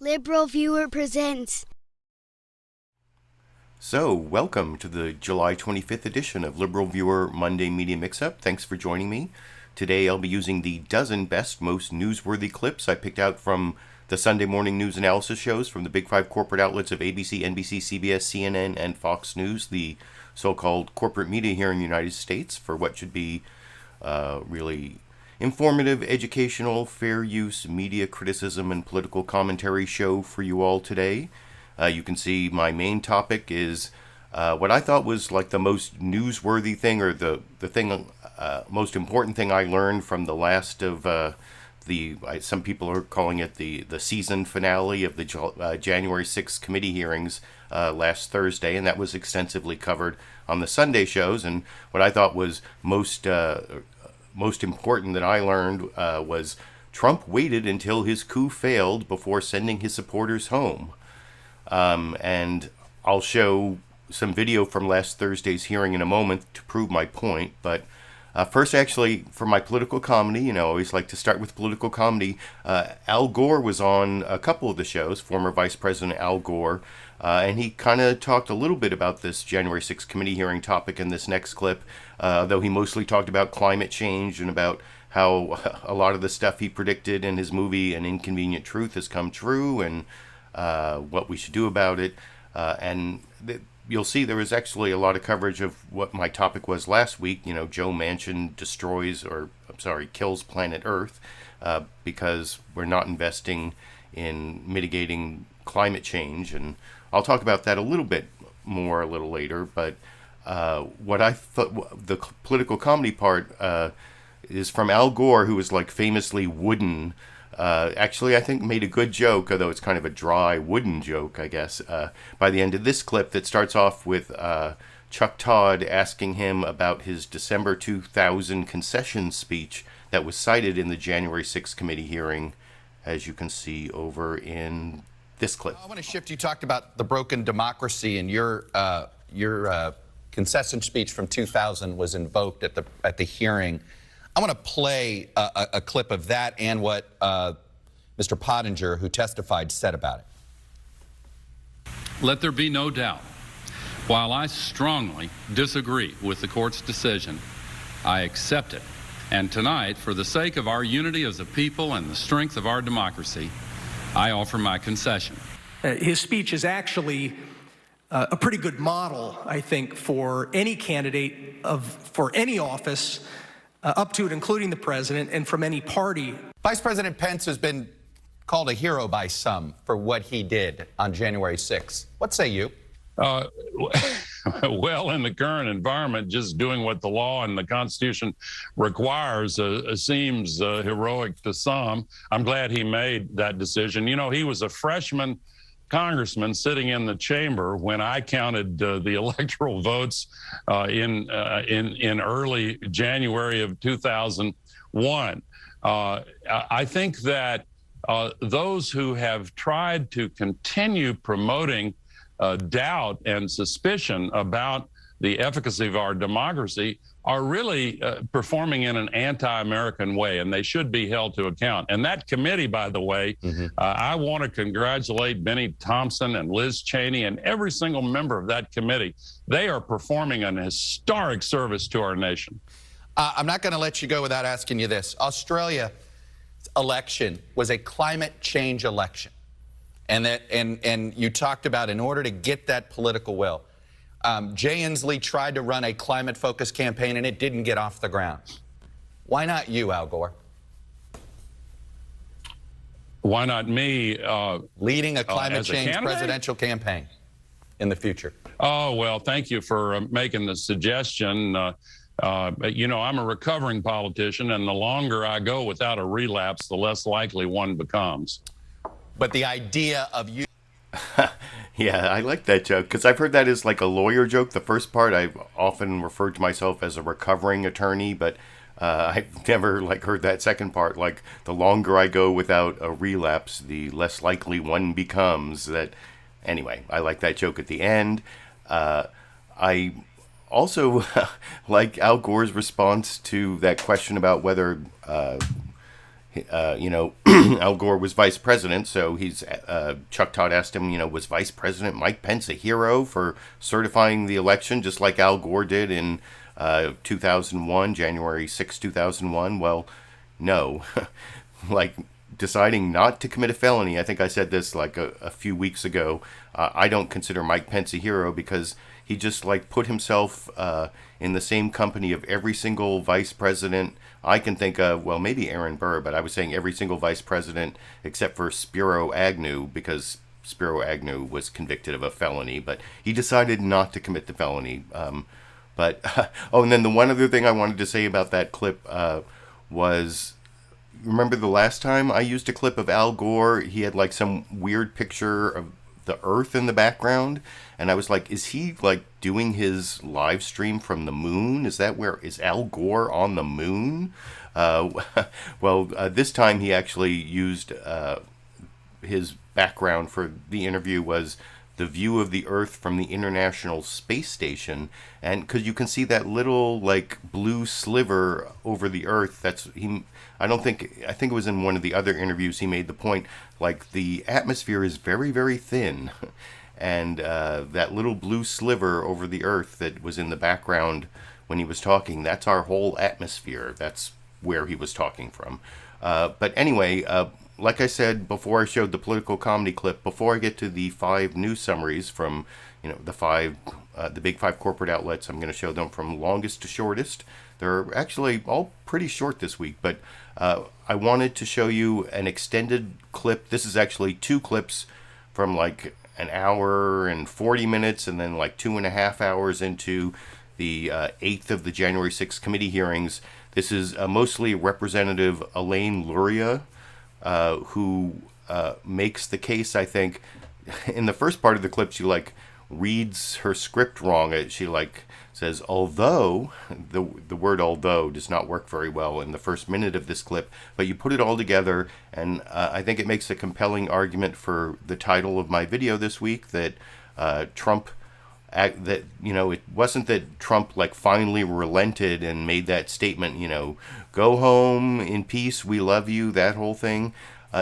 LiberalViewer presents. So, welcome to the July 25th edition of LiberalViewer Monday Media Mixup. Thanks for joining me. Today I'll be using the dozen best, most newsworthy clips I picked out from the Sunday morning news analysis shows from the big five corporate outlets of ABC, NBC, CBS, CNN, and Fox News, the so-called corporate media here in the United States, for what should be really informative, educational, fair use, media criticism, and political commentary show for you all today. You can see my main topic is what I thought was like the most newsworthy thing, or the thing, most important thing I learned from the last of some people are calling it the season finale of the January 6th committee hearings last Thursday, and that was extensively covered on the Sunday shows. And what I thought was most important that I learned was Trump waited until his coup failed before sending his supporters home. And I'll show some video from last Thursday's hearing in a moment to prove my point. But first, actually, for my political comedy, I always like to start with political comedy. Al Gore was on a couple of the shows, former Vice President Al Gore, and he kind of talked a little bit about this January 6th committee hearing topic in this next clip, though he mostly talked about climate change and about how a lot of the stuff he predicted in his movie An Inconvenient Truth has come true, and what we should do about it. You'll see there was actually a lot of coverage of what my topic was last week. Joe Manchin kills planet Earth because we're not investing in mitigating climate change. And I'll talk about that a little bit more a little later. But what I thought, the political comedy part is from Al Gore, who was like famously wooden. Actually, I think made a good joke, although it's kind of a dry, wooden joke, I guess, by the end of this clip that starts off with Chuck Todd asking him about his December 2000 concession speech that was cited in the January 6th committee hearing, as you can see over in this clip. I want to shift. You talked about the broken democracy, and your concession speech from 2000 was invoked at the hearing. I want to play a clip of that and what Mr. Pottinger, who testified, said about it. Let there be no doubt. While I strongly disagree with the court's decision, I accept it. And tonight, for the sake of our unity as a people and the strength of our democracy, I offer my concession. His speech is actually a pretty good model, I think, for any candidate for any office, up to and including the president, and from any party. Vice President Pence has been called a hero by some for what he did on January 6th. What say you? Well, in the current environment, just doing what the law and the Constitution requires seems heroic to some. I'm glad he made that decision. He was a freshman congressman sitting in the chamber when I counted the electoral votes in early January of 2001. I think that those who have tried to continue promoting doubt and suspicion about the efficacy of our democracy are really performing in an anti-American way, and they should be held to account. And that committee, by the way, I want to congratulate Benny Thompson and Liz Cheney and every single member of that committee. They are performing an historic service to our nation. I'm not going to let you go without asking you this. Australia's election was a climate change election. And you talked about, in order to get that political will, Jay Inslee tried to run a climate-focused campaign, and it didn't get off the ground. Why not you, Al Gore? Why not me? Leading a climate change presidential campaign in the future. Oh, well, thank you for making the suggestion. I'm a recovering politician, and the longer I go without a relapse, the less likely one becomes. But the idea of you... Yeah, I like that joke, because I've heard that as like a lawyer joke. The first part, I've often referred to myself as a recovering attorney, but I've never heard that second part, like the longer I go without a relapse, the less likely one becomes. That anyway, I like that joke at the end. I also like Al Gore's response to that question about whether Al Gore was vice president, so Chuck Todd asked him, was Vice President Mike Pence a hero for certifying the election, just like Al Gore did in 2001, January 6, 2001? Well, no. Like, deciding not to commit a felony, I think I said this like a few weeks ago, I don't consider Mike Pence a hero because he just like put himself in the same company of every single vice president I can think of. Well, maybe Aaron Burr, but I was saying every single vice president except for Spiro Agnew, because Spiro Agnew was convicted of a felony, but he decided not to commit the felony. And then the one other thing I wanted to say about that clip was, remember the last time I used a clip of Al Gore? He had like some weird picture of the Earth in the background, and I was like, is he like doing his live stream from the moon? Is Al Gore on the moon? This time he actually used his background for the interview was the view of the Earth from the International Space Station, and because you can see that little like blue sliver over the Earth. I think it was in one of the other interviews he made the point, like, the atmosphere is very, very thin, and that little blue sliver over the Earth that was in the background when he was talking, that's our whole atmosphere. That's where he was talking from. But anyway, like I said before I showed the political comedy clip, before I get to the 5 news summaries from the big 5 corporate outlets, I'm going to show them from longest to shortest. They're actually all pretty short this week, but I wanted to show you an extended clip. This is actually 2 clips from like an hour and 40 minutes and then like 2.5 hours into the 8th of the January 6th committee hearings. This is mostly Representative Elaine Luria, who makes the case, I think. In the first part of the clip, she like reads her script wrong. She like says, although, the word although does not work very well in the first minute of this clip, but you put it all together, and I think it makes a compelling argument for the title of my video this week, that it wasn't that Trump like finally relented and made that statement, go home in peace, we love you, that whole thing.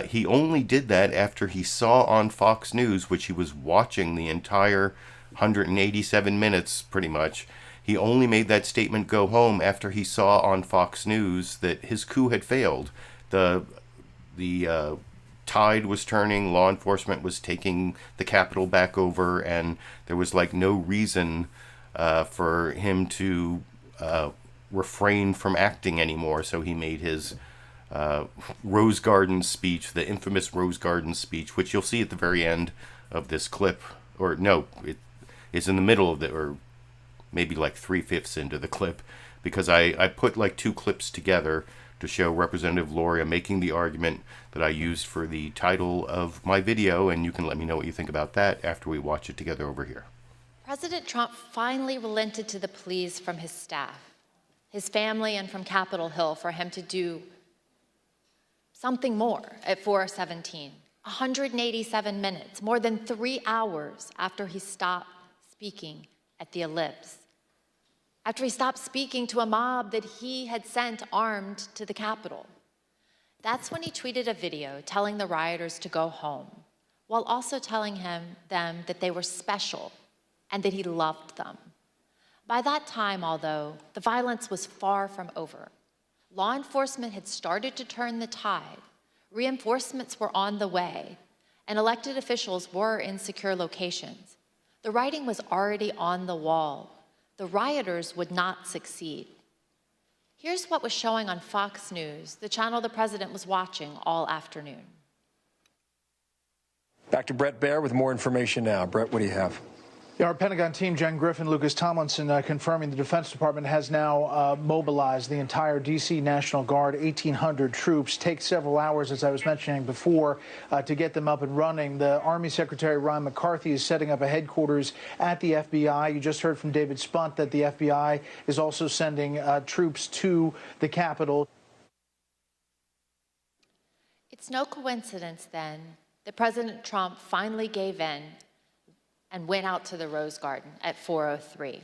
He only did that after he saw on Fox News, which he was watching the entire 187 minutes pretty much. He only made that statement, go home, after he saw on Fox News that his coup had failed. The tide was turning, law enforcement was taking the Capitol back over, and there was like no reason for him to refrain from acting anymore. So he made his Rose Garden speech, the infamous Rose Garden speech, which you'll see at the very end of this clip. Or no, it's in the middle of or maybe like 3/5 into the clip, because I put like 2 clips together to show Representative Luria making the argument that I used for the title of my video, and you can let me know what you think about that after we watch it together over here. President Trump finally relented to the pleas from his staff, his family, and from Capitol Hill for him to do something more at 4:17, 187 minutes, more than 3 hours after he stopped speaking at the ellipse, after he stopped speaking to a mob that he had sent armed to the Capitol. That's when he tweeted a video telling the rioters to go home, while also telling them that they were special and that he loved them. By that time, although, the violence was far from over. Law enforcement had started to turn the tide, reinforcements were on the way, and elected officials were in secure locations. The writing was already on the wall. The rioters would not succeed. Here's what was showing on Fox News, the channel the president was watching all afternoon. Back to Bret Baier with more information now. Bret, what do you have? Yeah, our Pentagon team, Jen Griffin, Lucas Tomlinson, confirming the Defense Department has now mobilized the entire D.C. National Guard, 1,800 troops. Takes several hours, as I was mentioning before, to get them up and running. The Army Secretary Ron McCarthy is setting up a headquarters at the FBI. You just heard from David Spunt that the FBI is also sending troops to the Capitol. It's no coincidence, then, that President Trump finally gave in and went out to the Rose Garden at 4:03.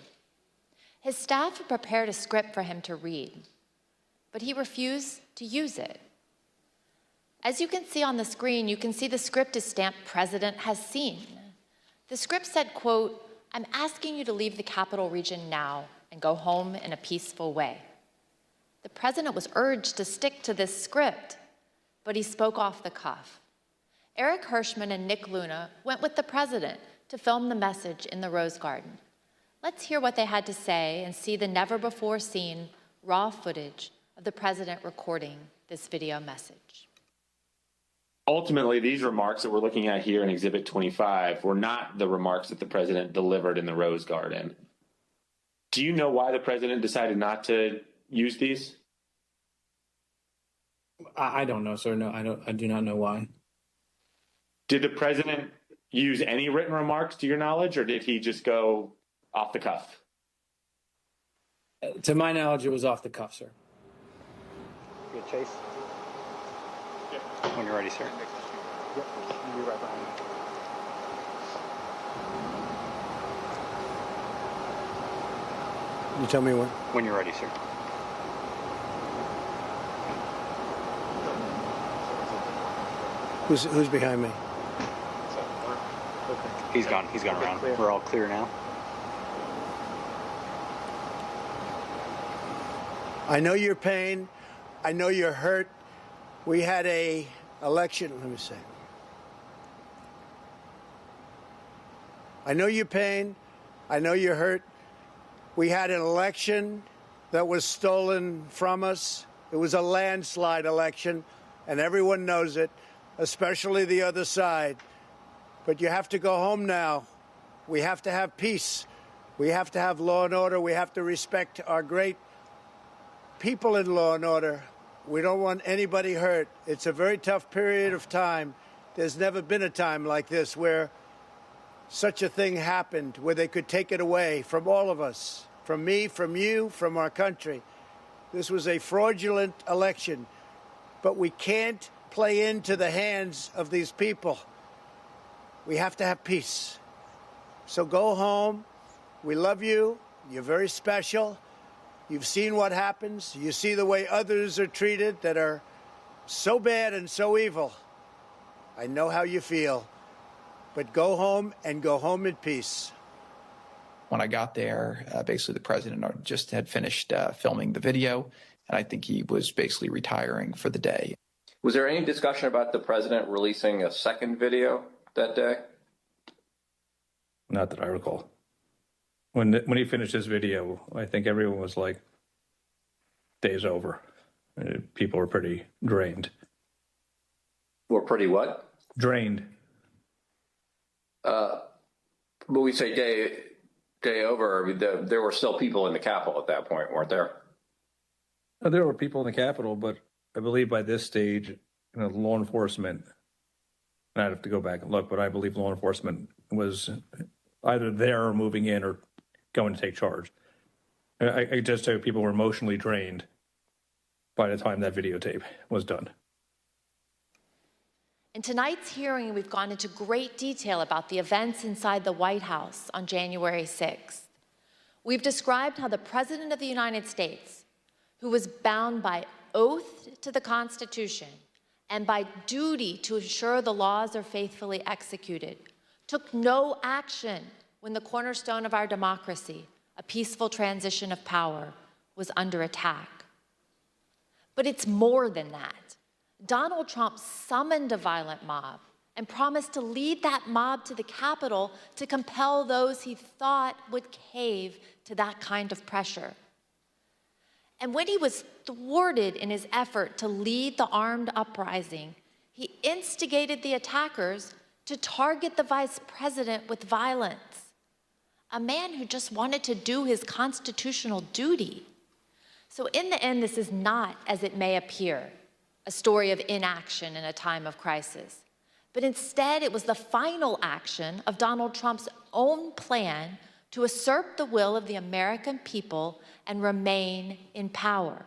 His staff had prepared a script for him to read, but he refused to use it. As you can see on the screen, you can see the script is stamped "President has seen." The script said, quote, "I'm asking you to leave the capital region now and go home in a peaceful way." The president was urged to stick to this script, but he spoke off the cuff. Eric Hirschman and Nick Luna went with the president to film the message in the Rose Garden. Let's hear what they had to say and see the never-before-seen raw footage of the president recording this video message. Ultimately, these remarks that we're looking at here in Exhibit 25 were not the remarks that the president delivered in the Rose Garden. Do you know why the president decided not to use these? I don't know, sir. No, I do not know why. Did the president use any written remarks to your knowledge, or did he just go off the cuff? To my knowledge, it was off the cuff, sir. Good, Chase. When you're ready, sir. Yep, you'll be right behind you. You tell me when you're ready, sir. Who's behind me? He's gone around. We're all clear now. I know your pain. I know you're hurt. We had a election. Let me see. I know your pain. I know you're hurt. We had an election that was stolen from us. It was a landslide election, and everyone knows it, especially the other side. But you have to go home now. We have to have peace. We have to have law and order. We have to respect our great people in law and order. We don't want anybody hurt. It's a very tough period of time. There's never been a time like this where such a thing happened, where they could take it away from all of us, from me, from you, from our country. This was a fraudulent election, but we can't play into the hands of these people. We have to have peace. So go home. We love you. You're very special. You've seen what happens. You see the way others are treated that are so bad and so evil. I know how you feel. But go home and go home in peace. When I got there, basically the president just had finished filming the video, and I think he was basically retiring for the day. Was there any discussion about the president releasing a second video that day? Not that I recall. When he finished his video, I think everyone was like, day's over. People were pretty drained. Were pretty what? Drained. But we say day over. I mean, there were still people in the Capitol at that point, weren't there? There were people in the Capitol, but I believe by this stage, law enforcement, and I'd have to go back and look, but I believe law enforcement was either there or moving in or going to take charge. I just say people were emotionally drained by the time that videotape was done. In tonight's hearing, we've gone into great detail about the events inside the White House on January 6th. We've described how the President of the United States, who was bound by oath to the Constitution and by duty to ensure the laws are faithfully executed, took no action when the cornerstone of our democracy, a peaceful transition of power, was under attack. But it's more than that. Donald Trump summoned a violent mob and promised to lead that mob to the Capitol to compel those he thought would cave to that kind of pressure. And when he was thwarted in his effort to lead the armed uprising, he instigated the attackers to target the vice president with violence, a man who just wanted to do his constitutional duty. So in the end, this is not, as it may appear, a story of inaction in a time of crisis. But instead, it was the final action of Donald Trump's own plan to usurp the will of the American people and remain in power.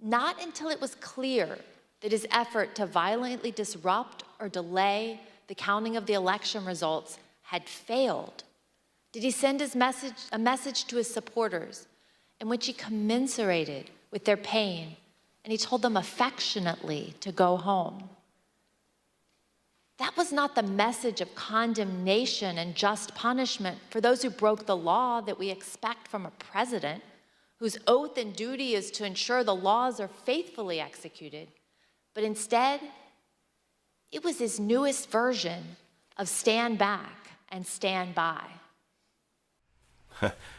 Not until it was clear that his effort to violently disrupt or delay the counting of the election results had failed did he send a message to his supporters in which he commiserated with their pain and he told them affectionately to go home. That was not the message of condemnation and just punishment for those who broke the law that we expect from a president whose oath and duty is to ensure the laws are faithfully executed. But instead, it was his newest version of stand back and stand by.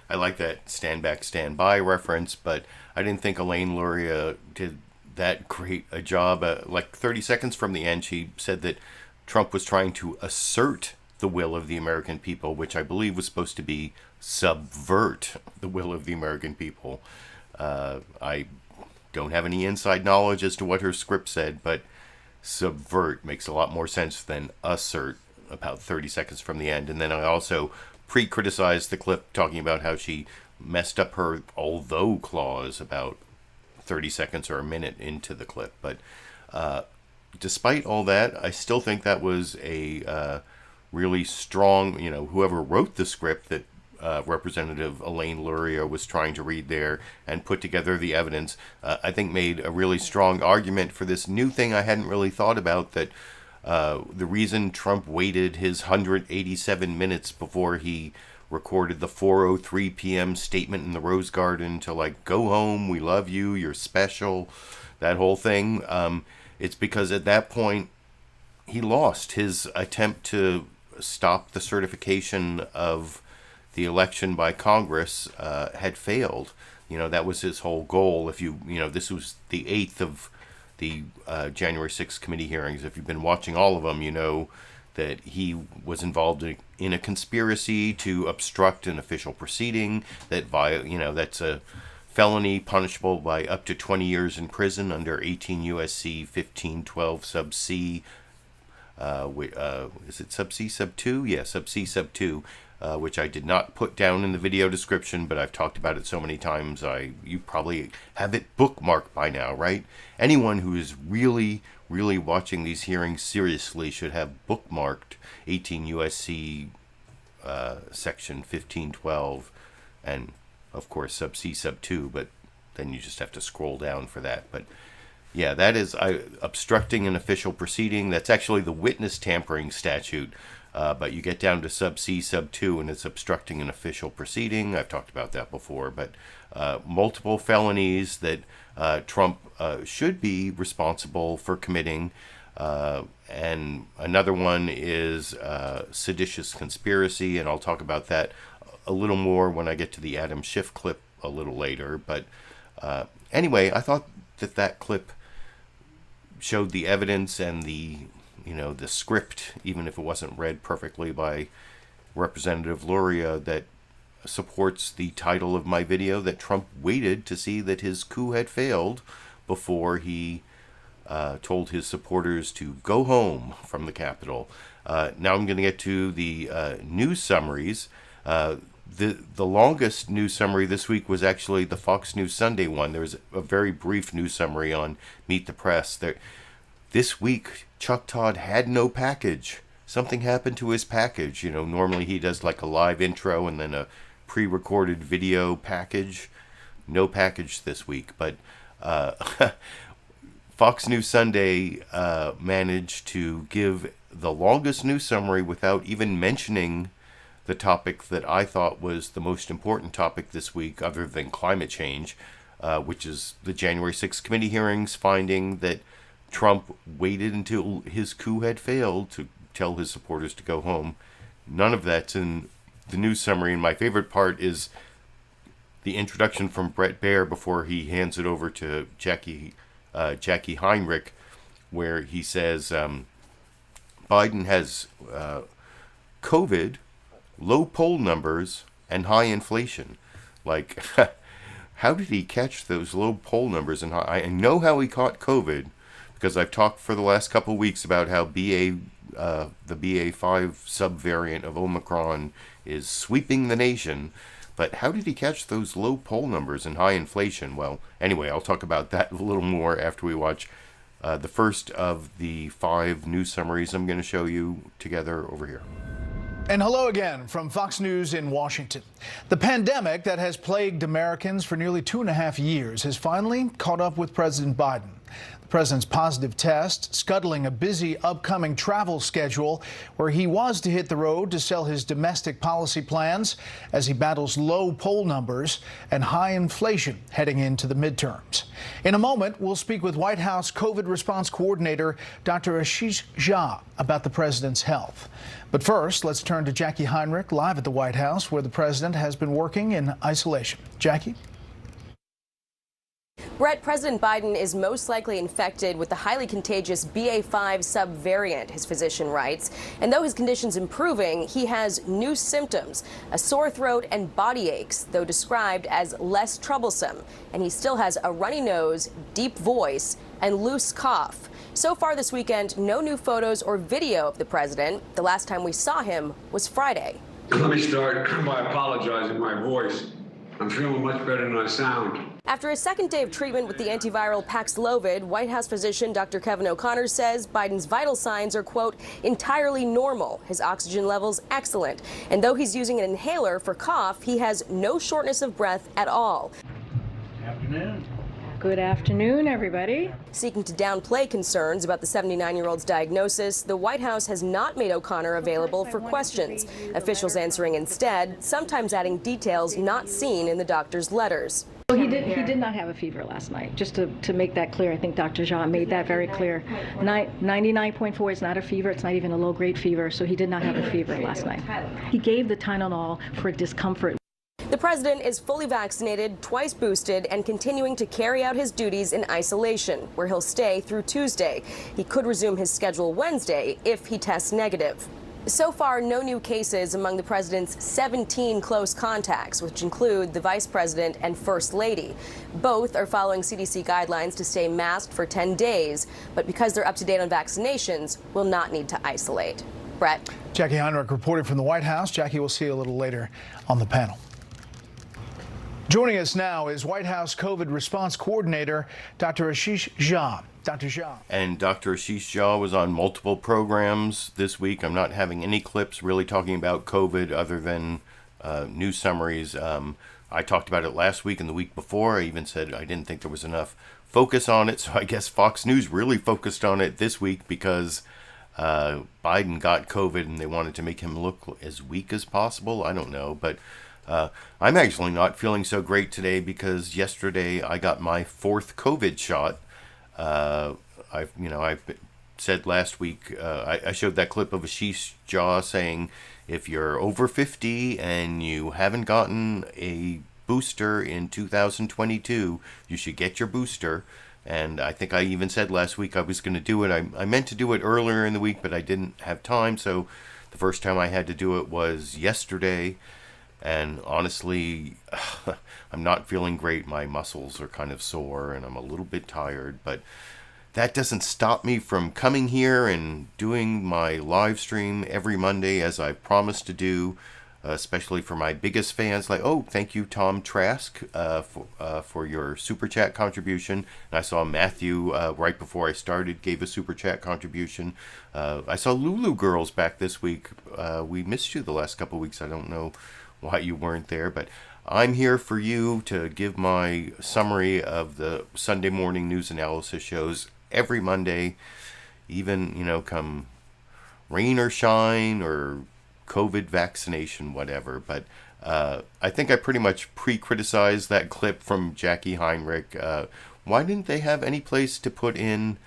I like that stand back, stand by reference, but I didn't think Elaine Luria did that great a job. Like 30 seconds from the end, she said that Trump was trying to assert the will of the American people, which I believe was supposed to be subvert the will of the American people. I don't have any inside knowledge as to what her script said, but subvert makes a lot more sense than assert about 30 seconds from the end. And then I also pre-criticized the clip talking about how she messed up her although clause about 30 seconds or a minute into the clip. But despite all that, I still think that was a really strong, whoever wrote the script that Representative Elaine Luria was trying to read there and put together the evidence, I think made a really strong argument for this new thing I hadn't really thought about, that the reason Trump waited his 187 minutes before he recorded the 4:03 p.m. statement in the Rose Garden to go home, we love you, you're special, that whole thing, it's because at that point he lost. His attempt to stop the certification of the election by Congress had failed. That was his whole goal. If this was the 8th of the January 6th committee hearings. If you've been watching all of them, you know that he was involved in a conspiracy to obstruct an official proceeding that's a felony punishable by up to 20 years in prison under 18 U.S.C. 1512 sub C. Is it sub C sub 2? Yeah, sub C sub 2. Which I did not put down in the video description, but I've talked about it so many times, you probably have it bookmarked by now, right? Anyone who is really, really watching these hearings seriously should have bookmarked 18 U.S.C. Section 1512, and of course sub C sub 2, but then you just have to scroll down for that. But yeah, that is obstructing an official proceeding. That's actually the witness tampering statute. But you get down to sub C, sub 2, and it's obstructing an official proceeding. I've talked about that before, but multiple felonies that Trump should be responsible for committing. And another one is seditious conspiracy, and I'll talk about that a little more when I get to the Adam Schiff clip a little later. But anyway, I thought that clip showed the evidence and the script, even if it wasn't read perfectly by Representative Luria, that supports the title of my video, that Trump waited to see that his coup had failed before he told his supporters to go home from the Capitol. Now I'm going to get to the news summaries. The longest news summary this week was actually the Fox News Sunday one. There was a very brief news summary on Meet the Press. This week, Chuck Todd had no package. Something happened to his package. Normally he does a live intro and then a pre-recorded video package. No package this week. But Fox News Sunday managed to give the longest news summary without even mentioning the topic that I thought was the most important topic this week, other than climate change, which is the January 6th committee hearings finding that Trump waited until his coup had failed to tell his supporters to go home. None of that's in the news summary, and my favorite part is the introduction from Bret Baier before he hands it over to Jacqui Heinrich, where he says Biden has COVID, low poll numbers, and high inflation. How did he catch those low poll numbers and high? I know how he caught COVID, because I've talked for the last couple of weeks about how the BA.5 subvariant of Omicron is sweeping the nation. But how did he catch those low poll numbers and high inflation? Well, anyway, I'll talk about that a little more after we watch the first of the 5 news summaries I'm going to show you together over here. And hello again from Fox News in Washington. The pandemic that has plagued Americans for nearly 2.5 years has finally caught up with President Biden. The president's positive test scuttling a busy upcoming travel schedule where he was to hit the road to sell his domestic policy plans as he battles low poll numbers and high inflation heading into the midterms. In a moment, we'll speak with White House COVID response coordinator Dr. Ashish Jha about the president's health. But first, let's turn to Jacqui Heinrich live at the White House, where the president has been working in isolation. Jacqui? Bret, President Biden is most likely infected with the highly contagious BA.5 subvariant, his physician writes. And though his condition's improving, he has new symptoms, a sore throat and body aches, though described as less troublesome. And he still has a runny nose, deep voice, and loose cough. So far this weekend, no new photos or video of the president. The last time we saw him was Friday. Let me start by apologizing for my voice. I'm feeling much better than I sound. After a second day of treatment with the antiviral Paxlovid, White House physician Dr. Kevin O'Connor says Biden's vital signs are, quote, entirely normal. His oxygen levels excellent. And though he's using an inhaler for cough, he has no shortness of breath at all. Good afternoon. Good afternoon, everybody. Seeking to downplay concerns about the 79-year-old's diagnosis, the White House has not made O'Connor available for questions, officials answering instead, sometimes adding details not seen in the doctor's letters. Well, he did not have a fever last night. Just to make that clear, I think Dr. Jha made that very clear. 99.4 is not a fever. It's not even a low-grade fever, so he did not have a fever last night. He gave the Tylenol for discomfort. The president is fully vaccinated, twice boosted, and continuing to carry out his duties in isolation, where he'll stay through Tuesday. He could resume his schedule Wednesday if he tests negative. So far, no new cases among the president's 17 close contacts, which include the vice president and first lady. Both are following CDC guidelines to stay masked for 10 days, but because they're up to date on vaccinations, will not need to isolate. Bret? Jacqui Heinrich reporting from the White House. Jacqui, we'll see you a little later on the panel. Joining us now is White House COVID response coordinator, Dr. Ashish Jha. Dr. Jha. And Dr. Ashish Jha was on multiple programs this week. I'm not having any clips really talking about COVID other than news summaries. I talked about it last week and the week before. I even said I didn't think there was enough focus on it. So I guess Fox News really focused on it this week because Biden got COVID and they wanted to make him look as weak as possible. I don't know, but I'm actually not feeling so great today because yesterday I got my 4th COVID shot. I've said last week, I showed that clip of Ashish Jha saying if you're over 50 and you haven't gotten a booster in 2022, you should get your booster. And I think I even said last week I was going to do it. I meant to do it earlier in the week, but I didn't have time. So the first time I had to do it was yesterday. And honestly, I'm not feeling great. My muscles are kind of sore and I'm a little bit tired, but that doesn't stop me from coming here and doing my live stream every Monday as I promised to do, especially for my biggest fans. Like, oh, thank you, Tom Trask, for your Super Chat contribution. And I saw Matthew, right before I started, gave a Super Chat contribution. I saw Lulu Girls back this week. We missed you the last couple of weeks. I don't know why you weren't there, but I'm here for you to give my summary of the Sunday morning news analysis shows every Monday, even, come rain or shine or COVID vaccination, whatever. But I think I pretty much pre-criticized that clip from Jacqui Heinrich. Why didn't they have any place to put in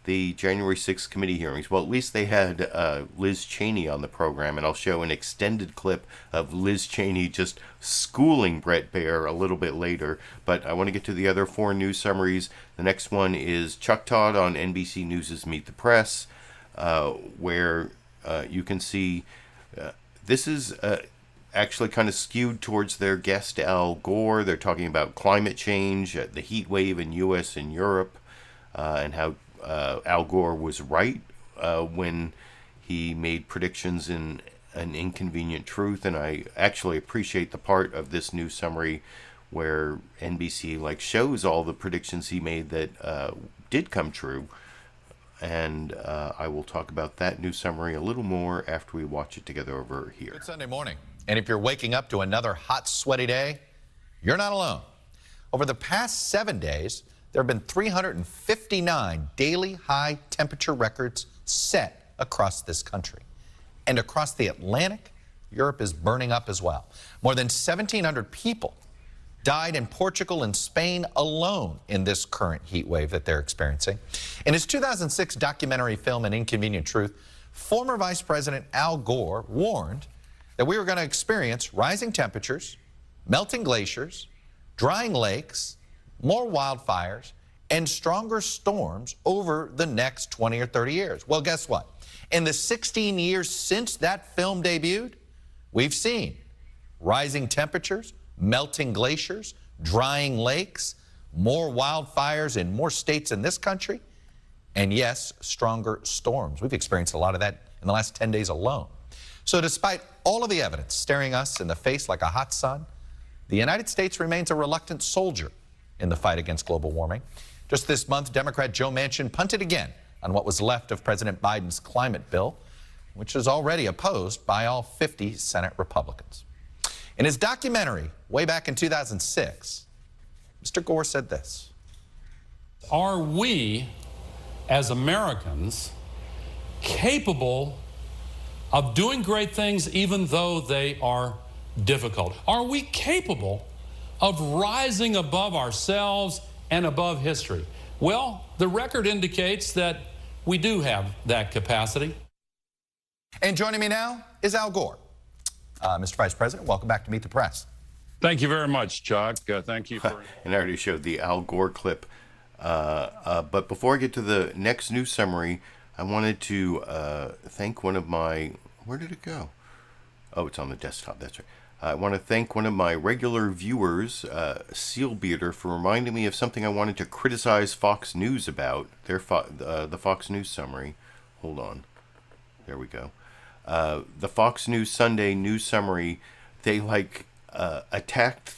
the January 6th committee hearings? Well, at least they had Liz Cheney on the program, and I'll show an extended clip of Liz Cheney just schooling Bret Baier a little bit later. But I want to get to the other 4 news summaries. The next one is Chuck Todd on NBC News' Meet the Press, where you can see this is actually kind of skewed towards their guest Al Gore. They're talking about climate change, the heat wave in U.S. and Europe, and how Al Gore was right when he made predictions in An Inconvenient Truth, and I actually appreciate the part of this news summary where NBC shows all the predictions he made that did come true. and I will talk about that news summary a little more after we watch it together over here. Good Sunday morning. And if you're waking up to another hot, sweaty day, you're not alone. Over the past 7 days, there have been 359 daily high temperature records set across this country. And across the Atlantic, Europe is burning up as well. More than 1,700 people died in Portugal and Spain alone in this current heat wave that they're experiencing. In his 2006 documentary film, An Inconvenient Truth, former Vice President Al Gore warned that we were going to experience rising temperatures, melting glaciers, drying lakes, more wildfires, and stronger storms over the next 20 or 30 years. Well, guess what? In the 16 years since that film debuted, we've seen rising temperatures, melting glaciers, drying lakes, more wildfires in more states in this country, and yes, stronger storms. We've experienced a lot of that in the last 10 days alone. So despite all of the evidence staring us in the face like a hot sun, the United States remains a reluctant soldier in the fight against global warming. Just this month, Democrat Joe Manchin punted again on what was left of President Biden's climate bill, which is already opposed by all 50 Senate Republicans. In his documentary way back in 2006, Mr. Gore said this. Are we, as Americans, capable of doing great things even though they are difficult? Are we capable of rising above ourselves and above history? Well, the record indicates that we do have that capacity. And joining me now is Al Gore. Mr. Vice President, welcome back to Meet the Press. Thank you very much, Chuck. Thank you for... And I already showed the Al Gore clip. But before I get to the next news summary, I wanted to thank one of my... Where did it go? Oh, it's on the desktop. That's right. I want to thank one of my regular viewers, Sealbeater, for reminding me of something I wanted to criticize Fox News about. The Fox News summary. Hold on. There we go. The Fox News Sunday news summary, they attacked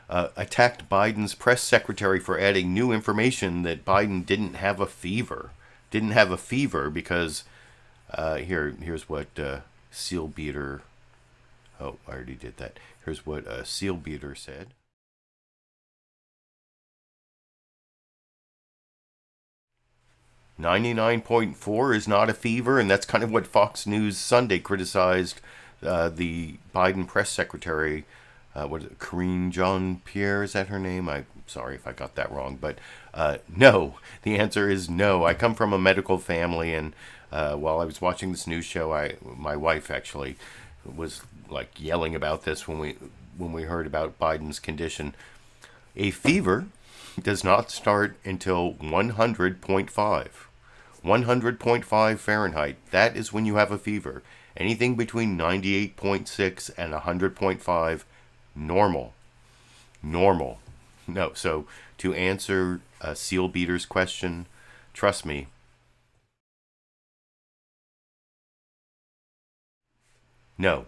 attacked Biden's press secretary for adding new information that Biden didn't have a fever. Didn't have a fever because here's what Sealbeater. Oh, I already did that. Here's what Sealbeater said. "99.4 is not a fever," and that's kind of what Fox News Sunday criticized the Biden press secretary. What is it, Karine Jean-Pierre, is that her name? I'm sorry if I got that wrong, but no. The answer is no. I come from a medical family, and while I was watching this news show, my wife actually was yelling about this when we heard about Biden's condition. A fever does not start until 100.5. 100.5 Fahrenheit. That is when you have a fever. Anything between 98.6 and 100.5, normal. Normal. No, so to answer Sealbeater's question, trust me. No,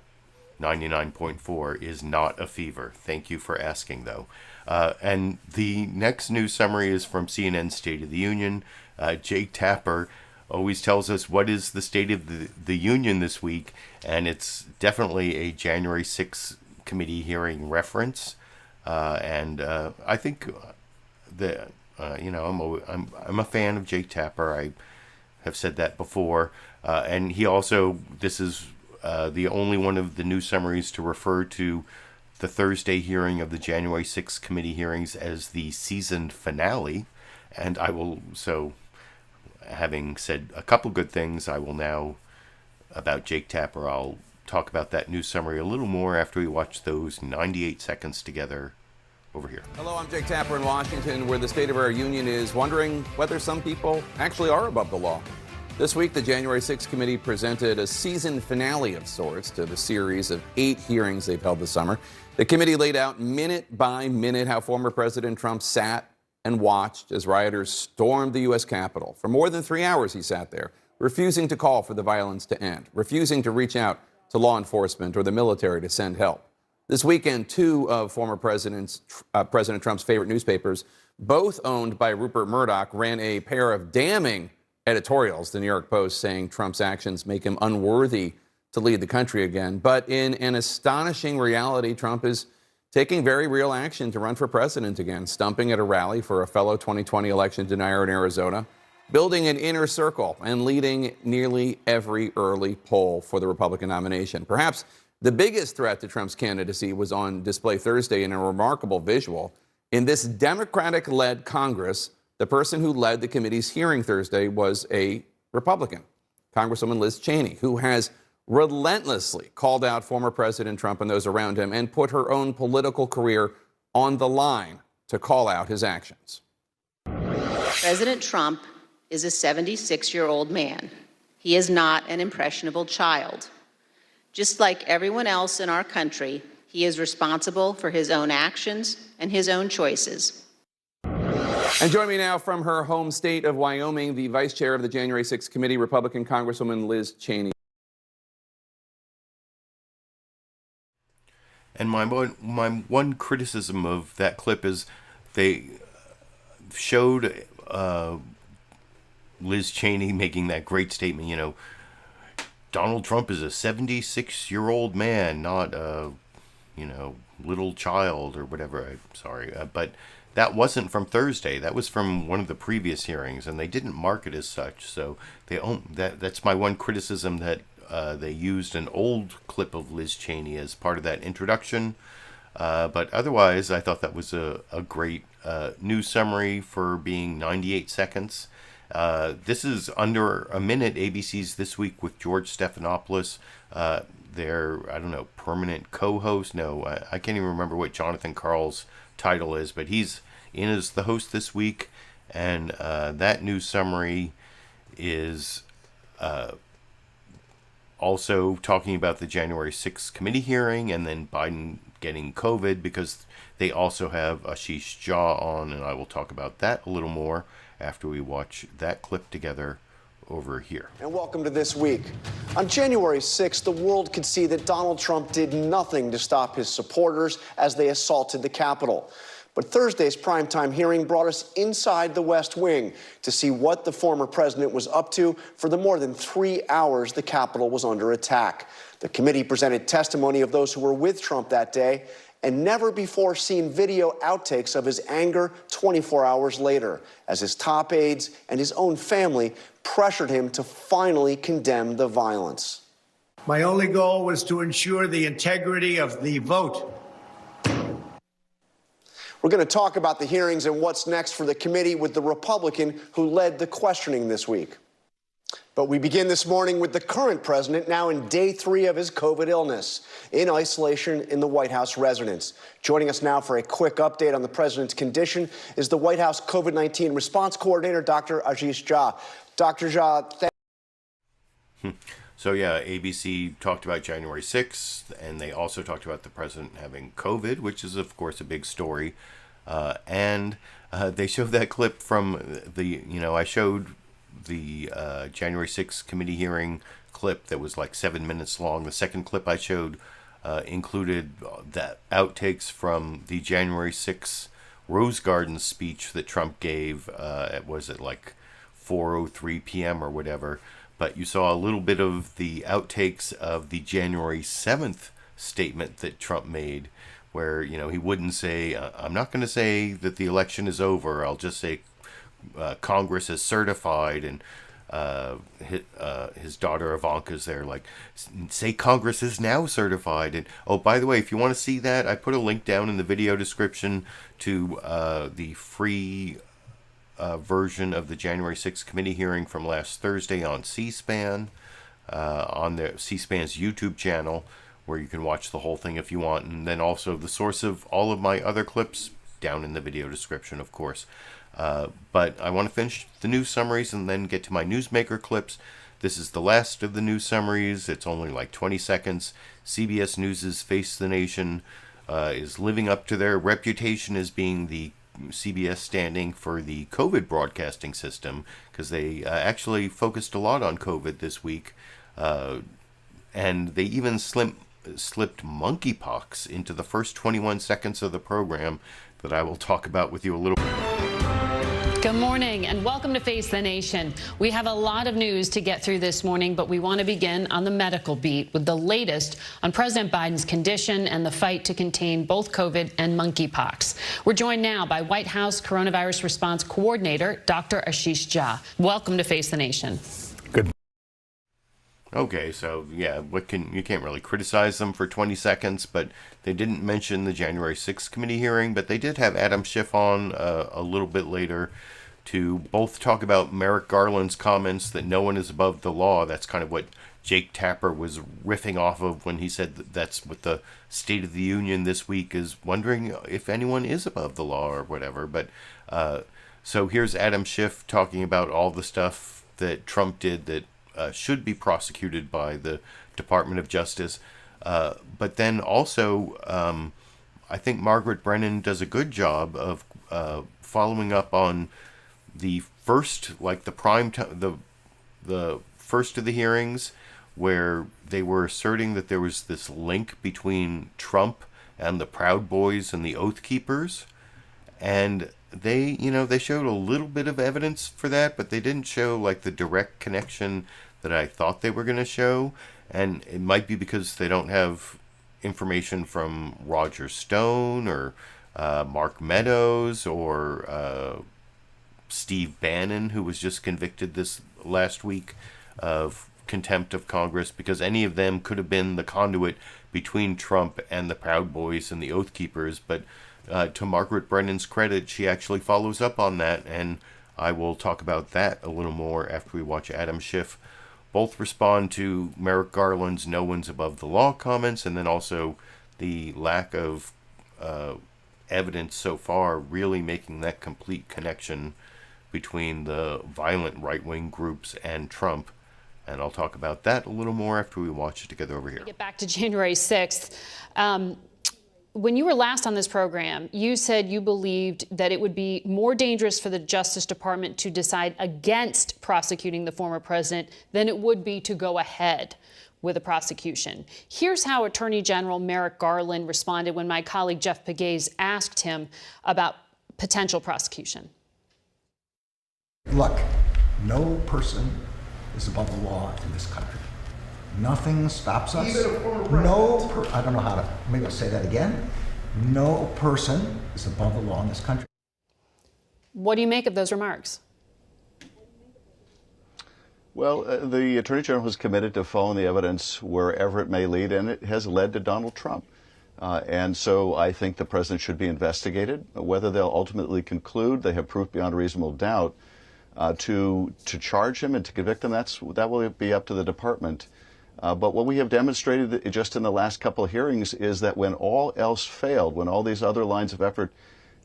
99.4 is not a fever. Thank you for asking, though. And the next news summary is from CNN's State of the Union. Jake Tapper always tells us what is the State of the Union this week, and it's definitely a January 6th committee hearing reference. And I think that I'm a fan of Jake Tapper. I have said that before, and he also, this is the only one of the news summaries to refer to the Thursday hearing of the January 6th committee hearings as the season finale. And I will, so having said a couple good things, I will now, about Jake Tapper, I'll talk about that news summary a little more after we watch those 98 seconds together over here. Hello, I'm Jake Tapper in Washington, where the State of our Union is wondering whether some people actually are above the law. This week, the January 6th committee presented a season finale of sorts to the series of 8 hearings they've held this summer. The committee laid out minute by minute how former President Trump sat and watched as rioters stormed the U.S. Capitol. For more than 3 hours, he sat there, refusing to call for the violence to end, refusing to reach out to law enforcement or the military to send help. This weekend, two of former President Trump's favorite newspapers, both owned by Rupert Murdoch, ran a pair of damning editorials. The New York Post saying Trump's actions make him unworthy to lead the country again. But in an astonishing reality, Trump is taking very real action to run for president again, stumping at a rally for a fellow 2020 election denier in Arizona, building an inner circle, and leading nearly every early poll for the Republican nomination. Perhaps the biggest threat to Trump's candidacy was on display Thursday in a remarkable visual. In this Democratic-led Congress, the person who led the committee's hearing Thursday was a Republican, Congresswoman Liz Cheney, who has relentlessly called out former President Trump and those around him and put her own political career on the line to call out his actions. President Trump is a 76-year-old man. He is not an impressionable child. Just like everyone else in our country, he is responsible for his own actions and his own choices. And join me now from her home state of Wyoming, the vice chair of the January 6th committee, Republican Congresswoman Liz Cheney. And my one criticism of that clip is they showed Liz Cheney making that great statement, you know, Donald Trump is a 76-year-old man, not a, you know, little child or whatever. I'm sorry. But that wasn't from Thursday. That was from one of the previous hearings, and they didn't mark it as such. So that's my one criticism, that they used an old clip of Liz Cheney as part of that introduction. But otherwise, I thought that was a great news summary for being 98 seconds. This is under a minute. ABC's This Week with George Stephanopoulos, their, I don't know, permanent co-host. No, I can't even remember what Jon Karl's title is, but he's in as the host this week. And that news summary is also talking about the January 6th committee hearing and then Biden getting COVID, because they also have Ashish Jha on, and I will talk about that a little more after we watch that clip together over here. And welcome to This Week. On January 6th, the world could see that Donald Trump did nothing to stop his supporters as they assaulted the Capitol. But Thursday's primetime hearing brought us inside the West Wing to see what the former president was up to for the more than 3 hours the Capitol was under attack. The committee presented testimony of those who were with Trump that day, and never before seen video outtakes of his anger 24 hours later, as his top aides and his own family pressured him to finally condemn the violence. My only goal was to ensure the integrity of the vote. We're going to talk about the hearings and what's next for the committee with the Republican who led the questioning this week. But we begin this morning with the current president, now in day 3 of his COVID illness, in isolation in the White House residence. Joining us now for a quick update on the president's condition is the White House COVID-19 response coordinator, Dr. Ashish Jha. Dr. Jha, So yeah, ABC talked about January 6th, and they also talked about the president having COVID, which is, of course, a big story. And they showed that clip from I showed the January 6th committee hearing clip that was like 7 minutes long. The second clip I showed included that outtakes from the January 6th Rose Garden speech that Trump gave. Was it like 4:03 p.m. or whatever? But you saw a little bit of the outtakes of the January 7th statement that Trump made, where, you know, he wouldn't say, I'm not going to say that the election is over. I'll just say Congress is certified. And his daughter Ivanka's there, like, say Congress is now certified. And oh, by the way, if you want to see that, I put a link down in the video description to the free version of the January 6th committee hearing from last Thursday on C-SPAN, on the C-SPAN's YouTube channel, where you can watch the whole thing if you want. And then also the source of all of my other clips down in the video description, of course. But I want to finish the news summaries and then get to my newsmaker clips. This is the last of the news summaries. It's only like 20 seconds. CBS News' Face the Nation is living up to their reputation as being the CBS standing for the COVID broadcasting system, because they actually focused a lot on COVID this week. And they even slipped monkeypox into the first 21 seconds of the program that I will talk about with you a little bit. Good morning and welcome to Face the Nation. We have a lot of news to get through this morning, but we want to begin on the medical beat with the latest on President Biden's condition and the fight to contain both COVID and monkeypox. We're joined now by White House Coronavirus Response Coordinator, Dr. Ashish Jha. Welcome to Face the Nation. Okay, so yeah, you can't really criticize them for 20 seconds, but they didn't mention the January 6th committee hearing, but they did have Adam Schiff on a little bit later to both talk about Merrick Garland's comments that no one is above the law. That's kind of what Jake Tapper was riffing off of when he said that's what the State of the Union this week is, wondering if anyone is above the law or whatever. But so here's Adam Schiff talking about all the stuff that Trump did that should be prosecuted by the Department of Justice. But then also, I think Margaret Brennan does a good job of following up on the first, like the prime time, the first of the hearings, where they were asserting that there was this link between Trump and the Proud Boys and the Oath Keepers, and they showed a little bit of evidence for that, but they didn't show like the direct connection that I thought they were going to show. And it might be because they don't have information from Roger Stone or Mark Meadows or Steve Bannon, who was just convicted this last week of contempt of Congress, because any of them could have been the conduit between Trump and the Proud Boys and the Oath Keepers. But to Margaret Brennan's credit, she actually follows up on that, and I will talk about that a little more after we watch Adam Schiff both respond to Merrick Garland's no one's above the law comments, and then also the lack of evidence so far really making that complete connection between the violent right-wing groups and Trump. And I'll talk about that a little more after we watch it together over here. Get back to January 6th. When you were last on this program, you said you believed that it would be more dangerous for the Justice Department to decide against prosecuting the former president than it would be to go ahead with a prosecution. Here's how Attorney General Merrick Garland responded when my colleague Jeff Pegues asked him about potential prosecution. Look, no person is above the law in this country. Nothing stops us. Even a former president. I don't know how to, maybe I'll say that again. No person is above the law in this country. What do you make of those remarks? Well, the Attorney General has committed to following the evidence wherever it may lead, and it has led to Donald Trump. And so I think the president should be investigated. Whether they'll ultimately conclude they have proof beyond a reasonable doubt to charge him and to convict him, that will be up to the department. But what we have demonstrated just in the last couple of hearings is that when all else failed, when all these other lines of effort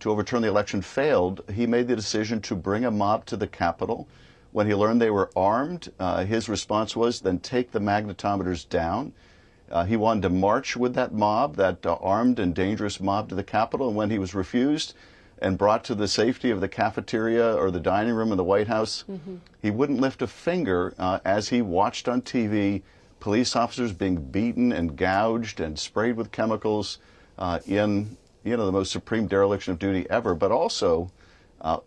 to overturn the election failed, he made the decision to bring a mob to the Capitol. When he learned they were armed, his response was, then take the magnetometers down. He wanted to march with that mob, that armed and dangerous mob, to the Capitol. And when he was refused and brought to the safety of the cafeteria or the dining room in the White House, he wouldn't lift a finger as he watched on TV police officers being beaten and gouged and sprayed with chemicals in the most supreme dereliction of duty ever. But also,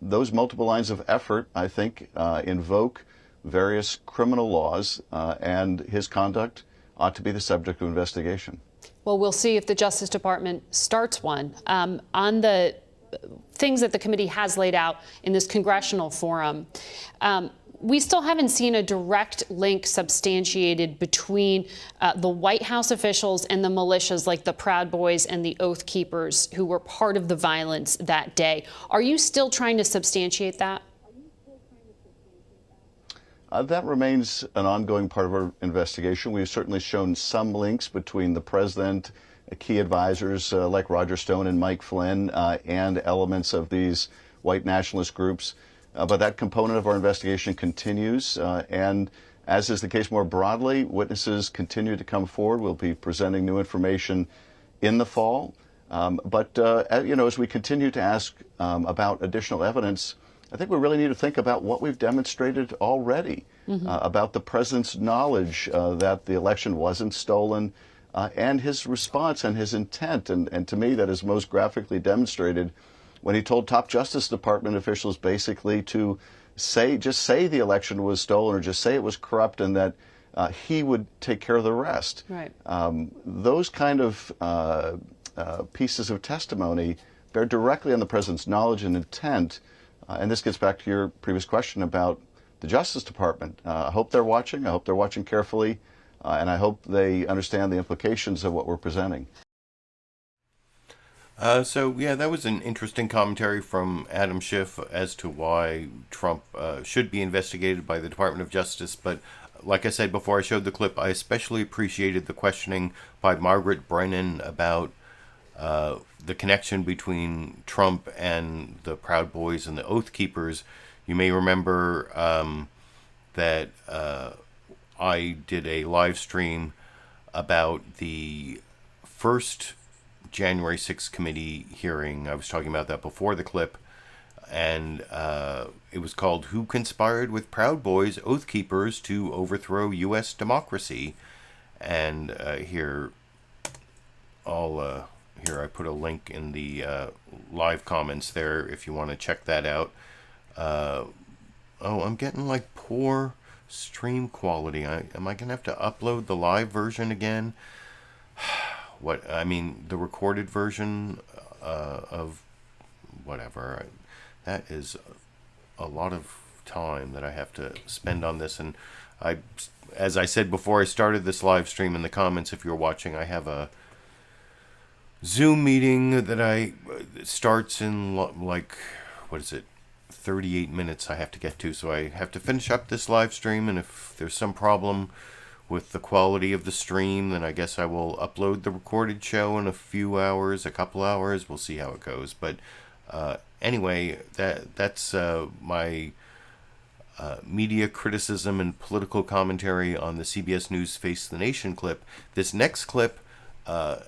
those multiple lines of effort, I think, invoke various criminal laws, and his conduct ought to be the subject of investigation. Well, we'll see if the Justice Department starts one. On the things that the committee has laid out in this congressional forum, we still haven't seen a direct link substantiated between the White House officials and the militias like the Proud Boys and the Oath Keepers who were part of the violence that day. Are you still trying to substantiate that? That remains an ongoing part of our investigation. We've certainly shown some links between the president, key advisors like Roger Stone and Mike Flynn, and elements of these white nationalist groups. But that component of our investigation continues, and as is the case more broadly, witnesses continue to come forward. We'll be presenting new information in the fall. As we continue to ask about additional evidence, I think we really need to think about what we've demonstrated already about the president's knowledge that the election wasn't stolen, and his response and his intent. And to me, that is most graphically demonstrated when he told top Justice Department officials basically to just say the election was stolen, or just say it was corrupt, and that he would take care of the rest. Right. Those kind of pieces of testimony bear directly on the president's knowledge and intent. And this gets back to your previous question about the Justice Department. I hope they're watching. I hope they're watching carefully. And I hope they understand the implications of what we're presenting. So, yeah, that was an interesting commentary from Adam Schiff as to why Trump should be investigated by the Department of Justice. But like I said before I showed the clip, I especially appreciated the questioning by Margaret Brennan about the connection between Trump and the Proud Boys and the Oath Keepers. You may remember that I did a live stream about the first January 6th committee hearing. I was talking about that before the clip, and it was called "Who Conspired with Proud Boys, Oath Keepers to Overthrow U.S. Democracy?" And here I put a link in the live comments there if you want to check that out. Oh, I'm getting like poor stream quality. Am I gonna have to upload the live version again? The recorded version of whatever. That is a lot of time that I have to spend on this. And as I said before I started this live stream, in the comments, if you're watching, I have a Zoom meeting that starts in 38 minutes I have to get to. So I have to finish up this live stream, and if there's some problem with the quality of the stream, then I guess I will upload the recorded show in a couple hours. We'll see how it goes. But anyway, that's my media criticism and political commentary on the CBS News Face the Nation clip. This next clip,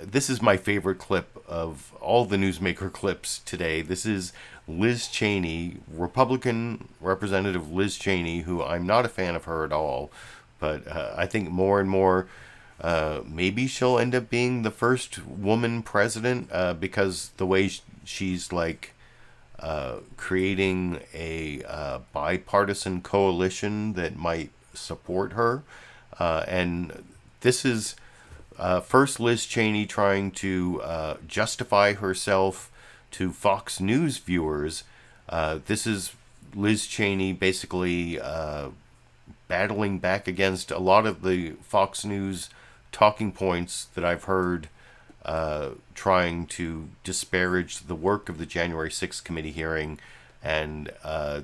this is my favorite clip of all the newsmaker clips today. This is Liz Cheney, Republican Representative Liz Cheney, who I'm not a fan of her at all, but I think more and more maybe she'll end up being the first woman president because the way she's creating a bipartisan coalition that might support her. And this is first Liz Cheney trying to justify herself to Fox News viewers. This is Liz Cheney basically battling back against a lot of the Fox News talking points that I've heard trying to disparage the work of the January 6th committee hearing. And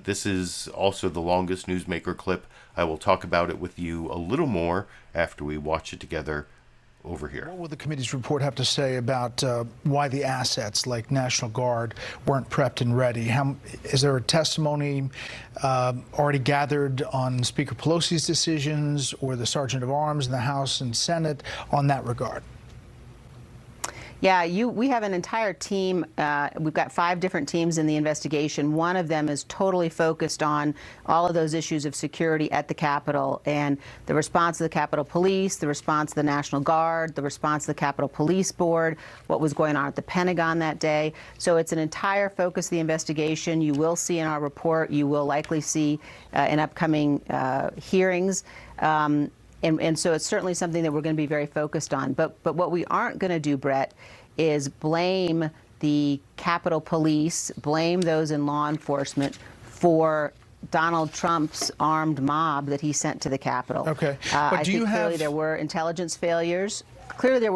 this is also the longest newsmaker clip. I will talk about it with you a little more after we watch it together over here. What will the committee's report have to say about why the assets like National Guard weren't prepped and ready? Is there a testimony already gathered on Speaker Pelosi's decisions or the Sergeant of Arms in the House and Senate on that regard? Yeah, we have an entire team. We've got 5 different teams in the investigation. One of them is totally focused on all of those issues of security at the Capitol and the response of the Capitol Police, the response of the National Guard, the response of the Capitol Police Board, what was going on at the Pentagon that day. So it's an entire focus of the investigation. You will see in our report, you will likely see in upcoming hearings. And so it's certainly something that we're going to be very focused on. But what we aren't going to do, Bret, is blame the Capitol Police, blame those in law enforcement for Donald Trump's armed mob that he sent to the Capitol. Okay. I think clearly there were intelligence failures. Clearly the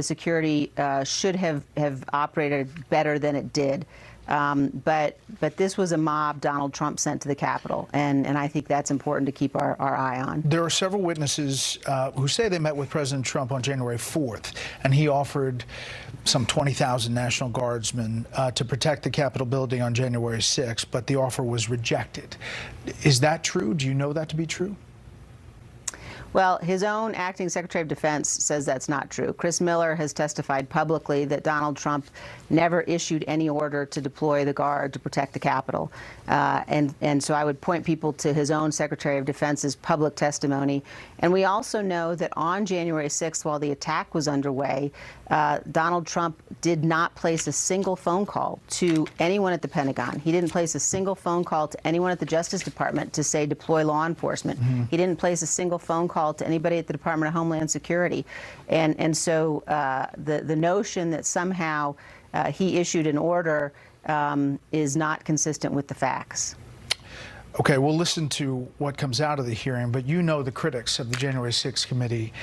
security should have operated better than it did. But this was a mob Donald Trump sent to the Capitol, and I think that's important to keep our eye on. There are several witnesses who say they met with President Trump on January 4th, and he offered some 20,000 National Guardsmen to protect the Capitol building on January 6th, but the offer was rejected. Is that true? Do you know that to be true? Well, his own acting Secretary of Defense says that's not true. Chris Miller has testified publicly that Donald Trump never issued any order to deploy the Guard to protect the Capitol. And so I would point people to his own Secretary of Defense's public testimony. And we also know that on January 6th, while the attack was underway, Donald Trump did not place a single phone call to anyone at the Pentagon. He didn't place a single phone call to anyone at the Justice Department to say deploy law enforcement. He didn't place a single phone call to anybody at the Department of Homeland Security. And so the notion that somehow he issued an order is not consistent with the facts. Okay, we'll listen to what comes out of the hearing, but you know the critics of the January 6th committee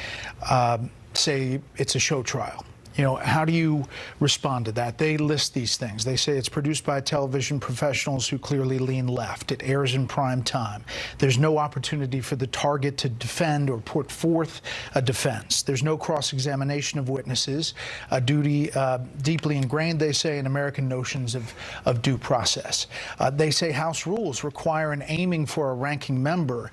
say it's a show trial. You know, how do you respond to that? They list these things. They say it's produced by television professionals who clearly lean left. It airs in prime time. There's no opportunity for the target to defend or put forth a defense. There's no cross-examination of witnesses, a duty deeply ingrained, they say, in American notions of due process. They say House rules require an aiming for a ranking member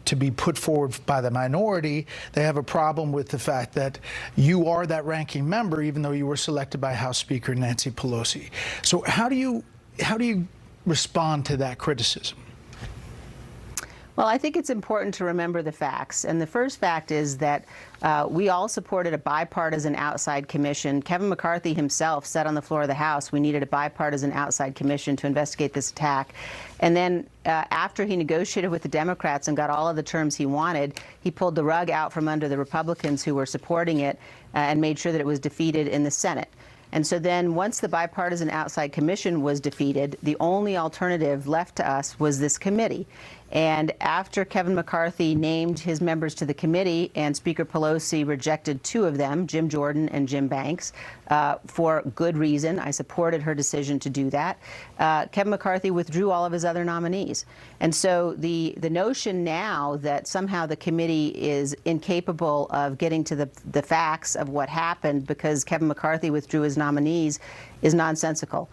to be put forward by the minority. They have a problem with the fact that you are that ranking member, even though you were selected by House Speaker Nancy Pelosi. So how do you respond to that criticism? Well, I think it's important to remember the facts. And the first fact is that we all supported a bipartisan outside commission. Kevin McCarthy himself said on the floor of the House we needed a bipartisan outside commission to investigate this attack. And then after he negotiated with the Democrats and got all of the terms he wanted, he pulled the rug out from under the Republicans who were supporting it and made sure that it was defeated in the Senate. And so then once the bipartisan outside commission was defeated, the only alternative left to us was this committee. And after Kevin McCarthy named his members to the committee and Speaker Pelosi rejected two of them, Jim Jordan and Jim Banks, for good reason, I supported her decision to do that, Kevin McCarthy withdrew all of his other nominees. And so the notion now that somehow the committee is incapable of getting to the facts of what happened because Kevin McCarthy withdrew his nominees is nonsensical.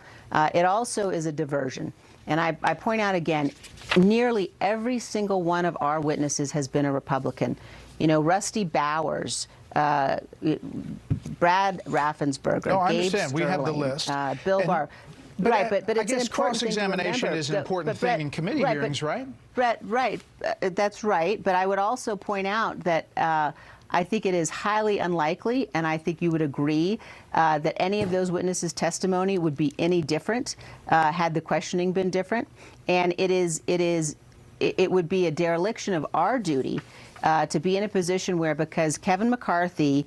It also is a diversion. And I point out again, nearly every single one of our witnesses has been a Republican. You know, Rusty Bowers, Brad Raffensperger, No, I Gabe understand. Sterling, We have the list. Bill Barr. But But I it's guess an important thing to cross-examination remember. is an important thing in committee hearings, right? Brett, right. That's right. But I would also point out that I think it is highly unlikely, and I think you would agree, that any of those witnesses' testimony would be any different had the questioning been different. And it would be a dereliction of our duty to be in a position where, because Kevin McCarthy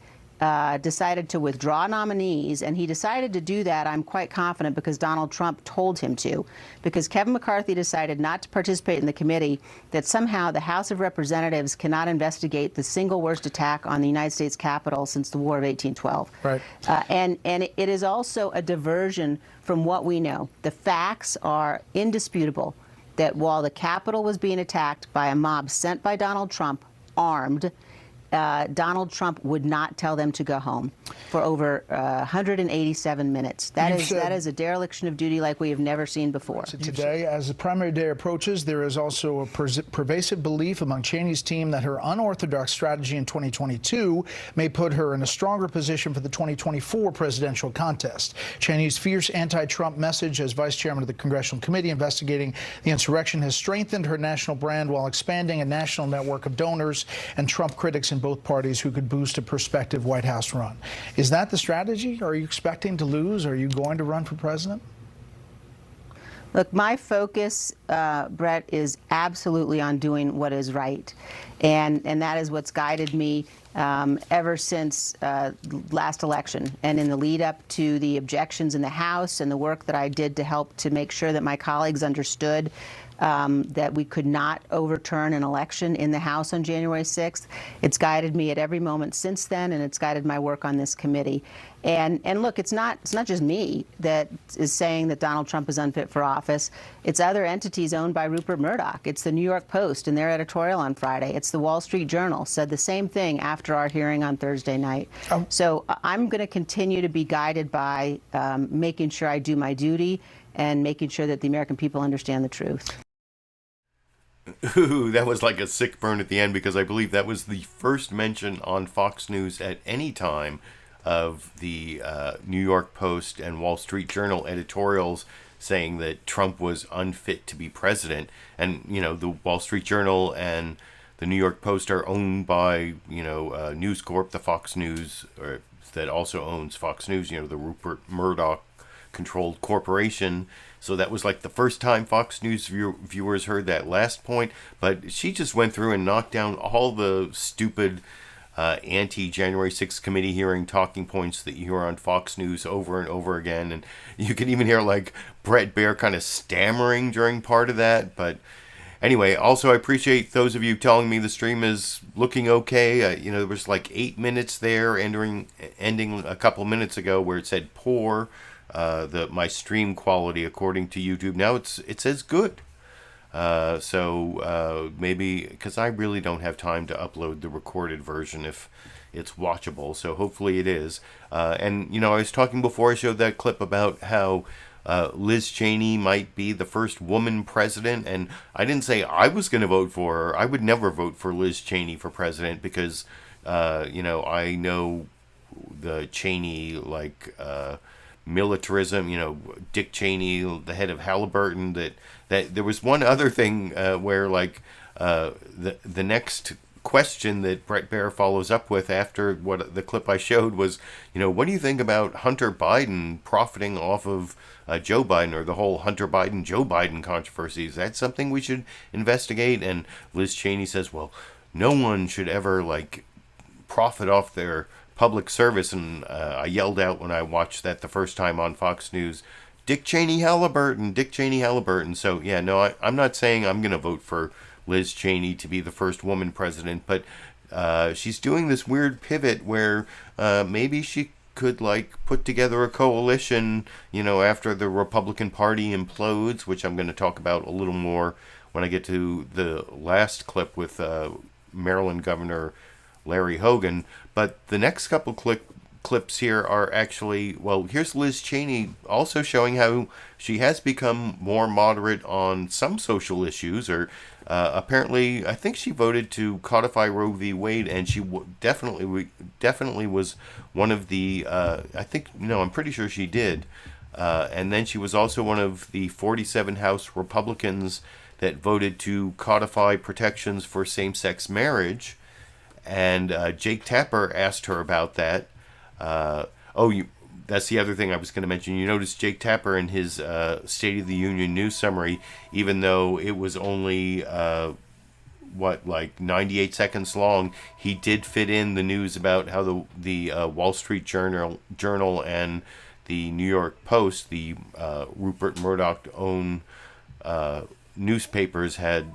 decided to withdraw nominees, and he decided to do that, I'm quite confident, because Donald Trump told him to. Because Kevin McCarthy decided not to participate in the committee, that somehow the House of Representatives cannot investigate the single worst attack on the United States Capitol since the War of 1812. Right. And it is also a diversion from what we know. The facts are indisputable that while the Capitol was being attacked by a mob sent by Donald Trump, armed, Donald Trump would not tell them to go home for over 187 minutes. That is a dereliction of duty like we have never seen before. Today, as the primary day approaches, there is also a pervasive belief among Cheney's team that her unorthodox strategy in 2022 may put her in a stronger position for the 2024 presidential contest. Cheney's fierce anti-Trump message as vice chairman of the Congressional Committee investigating the insurrection has strengthened her national brand while expanding a national network of donors and Trump critics in both parties who could boost a prospective White House run. Is that the strategy? Are you expecting to lose? Are you going to run for president? Look, my focus, Brett, is absolutely on doing what is right. And that is what's guided me ever since last election and in the lead up to the objections in the House and the work that I did to help to make sure that my colleagues understood that we could not overturn an election in the House on January 6th. It's guided me at every moment since then, and it's guided my work on this committee. And look, it's not just me that is saying that Donald Trump is unfit for office. It's other entities owned by Rupert Murdoch. It's the New York Post in their editorial on Friday. It's the Wall Street Journal said the same thing after our hearing on Thursday night. So I'm going to continue to be guided by making sure I do my duty and making sure that the American people understand the truth. Ooh, that was like a sick burn at the end, because I believe that was the first mention on Fox News at any time of the New York Post and Wall Street Journal editorials saying that Trump was unfit to be president. And, you know, the Wall Street Journal and the New York Post are owned by, you know, News Corp, the Fox News, or that also owns Fox News, you know, the Rupert Murdoch controlled corporation. So that was like the first time Fox News viewers heard that last point. But she just went through and knocked down all the stupid anti-January 6th committee hearing talking points that you hear on Fox News over and over again. And you can even hear like Bret Baier kind of stammering during part of that. But anyway, also I appreciate those of you telling me the stream is looking okay. You know, there was like 8 minutes there ending a couple minutes ago where it said poor. My stream quality according to YouTube now it says good. So maybe, because I really don't have time to upload the recorded version if it's watchable, so hopefully it is. And you know, I was talking before I showed that clip about how Liz Cheney might be the first woman president, and I didn't say I was going to vote for her. I would never vote for Liz Cheney for president because you know, I know the Cheney militarism, you know, Dick Cheney, the head of Halliburton, that there was one other thing where like the next question that Bret Baier follows up with after what the clip I showed was, you know, what do you think about Hunter Biden profiting off of Joe Biden, or the whole Hunter Biden, Joe Biden controversy? Is that something we should investigate? And Liz Cheney says, well, no one should ever like profit off their public service. And I yelled out when I watched that the first time on Fox News, Dick Cheney Halliburton, Dick Cheney Halliburton. So yeah, no, I'm not saying I'm going to vote for Liz Cheney to be the first woman president, but she's doing this weird pivot where maybe she could like put together a coalition, you know, after the Republican Party implodes, which I'm going to talk about a little more when I get to the last clip with Maryland Governor Larry Hogan. But the next couple clips here are actually, well, here's Liz Cheney also showing how she has become more moderate on some social issues, or apparently I think she voted to codify Roe v. Wade, and she definitely was one of the I'm pretty sure she did, and then she was also one of the 47 House Republicans that voted to codify protections for same-sex marriage. And Jake Tapper asked her about that. That's the other thing I was going to mention. You notice Jake Tapper in his State of the Union news summary, even though it was only 98 seconds long, he did fit in the news about how the Wall Street Journal and the New York Post, the Rupert Murdoch-owned newspapers, had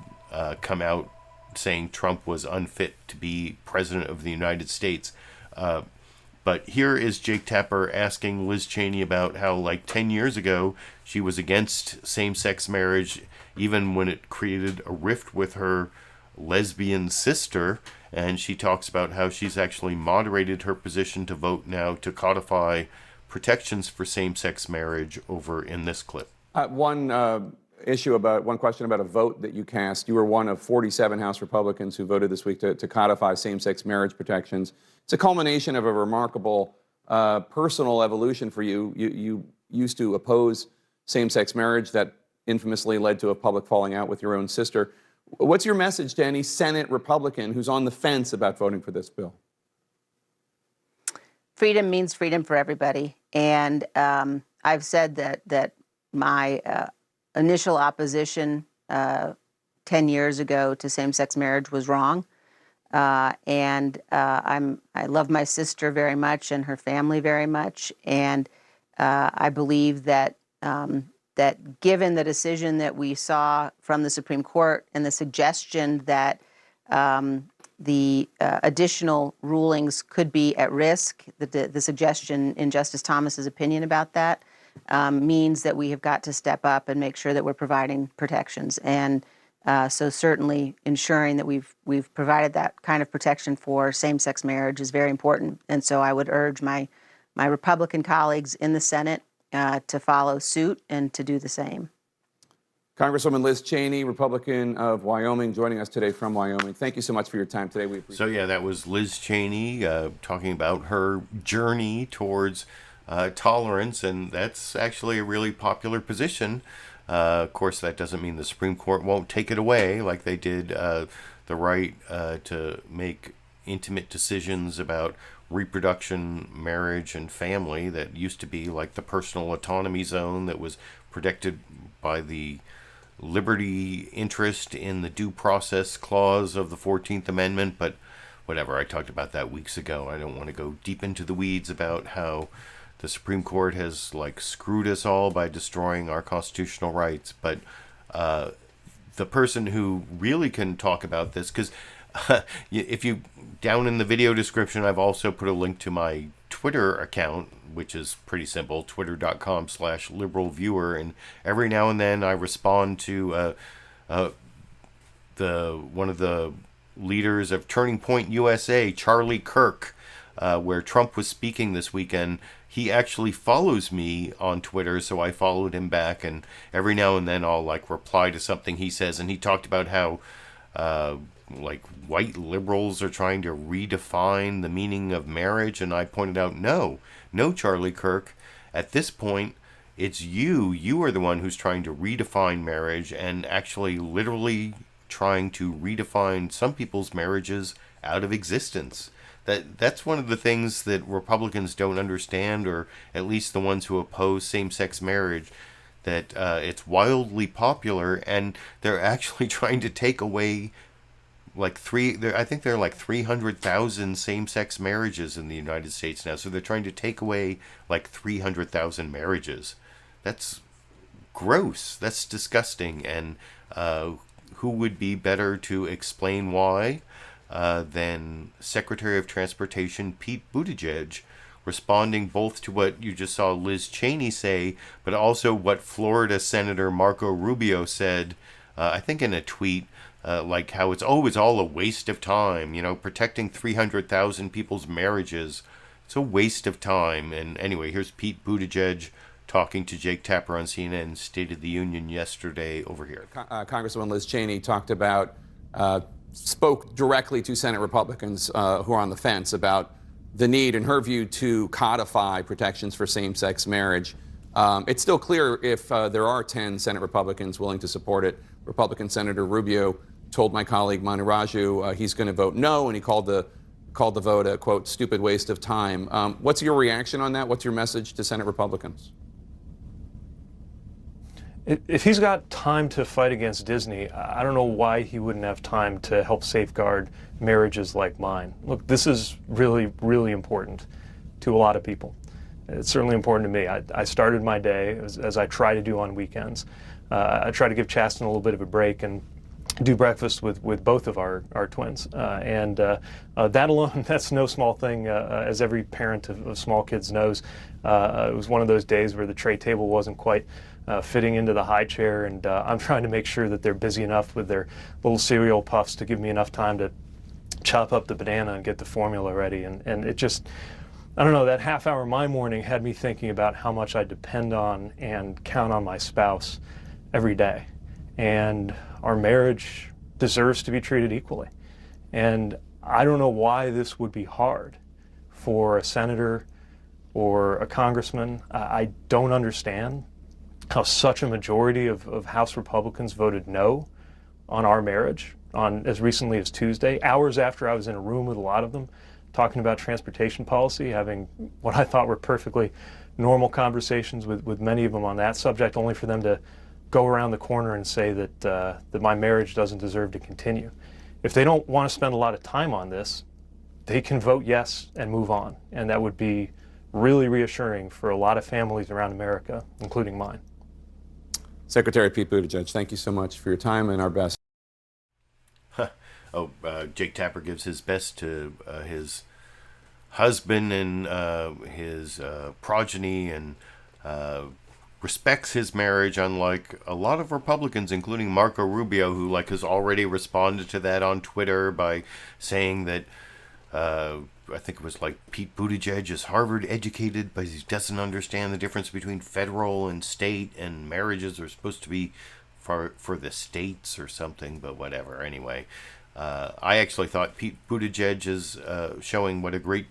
come out saying Trump was unfit to be president of the United States. But here is Jake Tapper asking Liz Cheney about how, like, 10 years ago, she was against same-sex marriage, even when it created a rift with her lesbian sister. And she talks about how she's actually moderated her position to vote now to codify protections for same-sex marriage over in this clip. One question about a vote that you cast. You were one of 47 House Republicans who voted this week to codify same-sex marriage protections. It's a culmination of a remarkable personal evolution for you. You used to oppose same-sex marriage that infamously led to a public falling out with your own sister. What's your message to any Senate Republican who's on the fence about voting for this bill? Freedom means freedom for everybody. And I've said that my initial opposition 10 years ago to same-sex marriage was wrong. I love my sister very much and her family very much. And I believe that that given the decision that we saw from the Supreme Court and the suggestion that the additional rulings could be at risk, the suggestion in Justice Thomas's opinion about that means that we have got to step up and make sure that we're providing protections. And so certainly ensuring that we've provided that kind of protection for same-sex marriage is very important. And so I would urge my Republican colleagues in the Senate to follow suit and to do the same. Congresswoman Liz Cheney, Republican of Wyoming, joining us today from Wyoming. Thank you so much for your time today. We appreciate So yeah, that was Liz Cheney talking about her journey towards tolerance, and that's actually a really popular position. Of course, that doesn't mean the Supreme Court won't take it away, like they did the right to make intimate decisions about reproduction, marriage, and family that used to be like the personal autonomy zone that was protected by the liberty interest in the due process clause of the 14th Amendment. But whatever, I talked about that weeks ago. I don't want to go deep into the weeds about how the Supreme Court has like screwed us all by destroying our constitutional rights. But the person who really can talk about this, because if you, down in the video description, I've also put a link to my Twitter account, which is pretty simple, twitter.com/LiberalViewer, and every now and then I respond to one of the leaders of Turning Point USA, Charlie Kirk, where Trump was speaking this weekend. He actually follows me on Twitter, so I followed him back, and every now and then I'll like reply to something he says, and he talked about how like white liberals are trying to redefine the meaning of marriage, and I pointed out, no, Charlie Kirk, at this point, it's you are the one who's trying to redefine marriage and actually literally trying to redefine some people's marriages out of existence. That's one of the things that Republicans don't understand, or at least the ones who oppose same-sex marriage, that it's wildly popular, and they're actually trying to take away like I think there are like 300,000 same-sex marriages in the United States now. So they're trying to take away like 300,000 marriages. That's gross. That's disgusting. And who would be better to explain why than Secretary of Transportation Pete Buttigieg, responding both to what you just saw Liz Cheney say, but also what Florida Senator Marco Rubio said, I think in a tweet, like how it's always all a waste of time, protecting 300,000 people's marriages. It's a waste of time. And anyway, here's Pete Buttigieg talking to Jake Tapper on CNN State of the Union yesterday over here. Congresswoman Liz Cheney spoke directly to Senate Republicans who are on the fence about the need, in her view, to codify protections for same-sex marriage. It's still clear if there are 10 Senate Republicans willing to support it. Republican Senator Rubio told my colleague Manu Raju he's going to vote no, and he called the vote a, quote, stupid waste of time. What's your reaction on that? What's your message to Senate Republicans? If he's got time to fight against Disney, I don't know why he wouldn't have time to help safeguard marriages like mine. Look, this is really, really important to a lot of people. It's certainly important to me. I started my day, as I try to do on weekends. I try to give Chasten a little bit of a break and do breakfast with both of our twins. And that alone, that's no small thing, as every parent of small kids knows. It was one of those days where the tray table wasn't quite fitting into the high chair, and I'm trying to make sure that they're busy enough with their little cereal puffs to give me enough time to chop up the banana and get the formula ready. And it just, I don't know, that half hour my morning had me thinking about how much I depend on and count on my spouse every day. And our marriage deserves to be treated equally. And I don't know why this would be hard for a senator or a congressman. I don't understand how such a majority of House Republicans voted no on our marriage on as recently as Tuesday, hours after I was in a room with a lot of them talking about transportation policy, having what I thought were perfectly normal conversations with many of them on that subject, only for them to go around the corner and say that my marriage doesn't deserve to continue. If they don't want to spend a lot of time on this, they can vote yes and move on. And that would be really reassuring for a lot of families around America, including mine. Secretary Pete Buttigieg, thank you so much for your time and our best. Jake Tapper gives his best to his husband and his progeny, and respects his marriage, unlike a lot of Republicans, including Marco Rubio, who has already responded to that on Twitter by saying that I think it was Pete Buttigieg is Harvard educated, but he doesn't understand the difference between federal and state, and marriages are supposed to be for the states or something, but whatever. Anyway, I actually thought Pete Buttigieg is showing what a great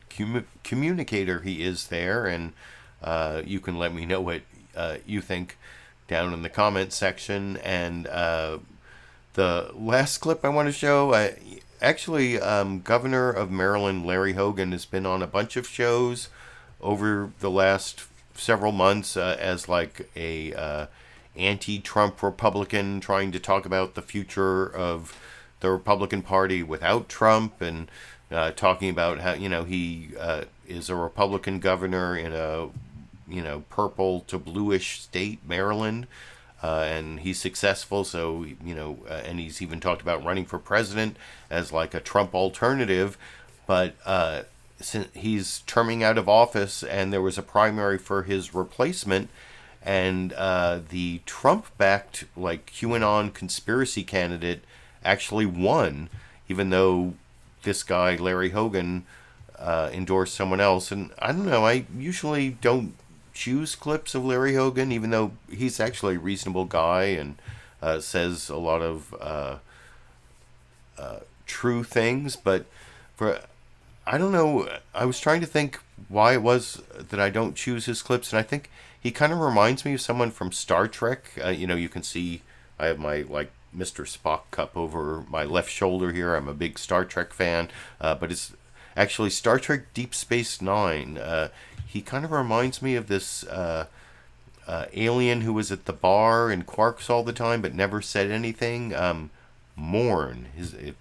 communicator he is there, and you can let me know what you think down in the comments section. And the last clip I want to show, actually, Governor of Maryland Larry Hogan has been on a bunch of shows over the last several months as like a anti-Trump Republican, trying to talk about the future of the Republican Party without Trump, and talking about how, you know, he is a Republican governor in a, you know, purple to bluish state, Maryland, and he's successful. So, you know, and he's even talked about running for president as like a Trump alternative, but since he's terming out of office, and there was a primary for his replacement, and the Trump-backed, like, QAnon conspiracy candidate actually won, even though this guy, Larry Hogan, endorsed someone else. And I don't know, I usually don't choose clips of Larry Hogan, even though he's actually a reasonable guy and says a lot of true things. But I don't know, I was trying to think why it was that I don't choose his clips, and I think he kind of reminds me of someone from Star Trek. You know, you can see I have my, like, Mr. Spock cup over my left shoulder here. I'm a big Star Trek fan, but it's actually Star Trek Deep Space Nine. He kind of reminds me of this alien who was at the bar in Quarks all the time but never said anything. Morn,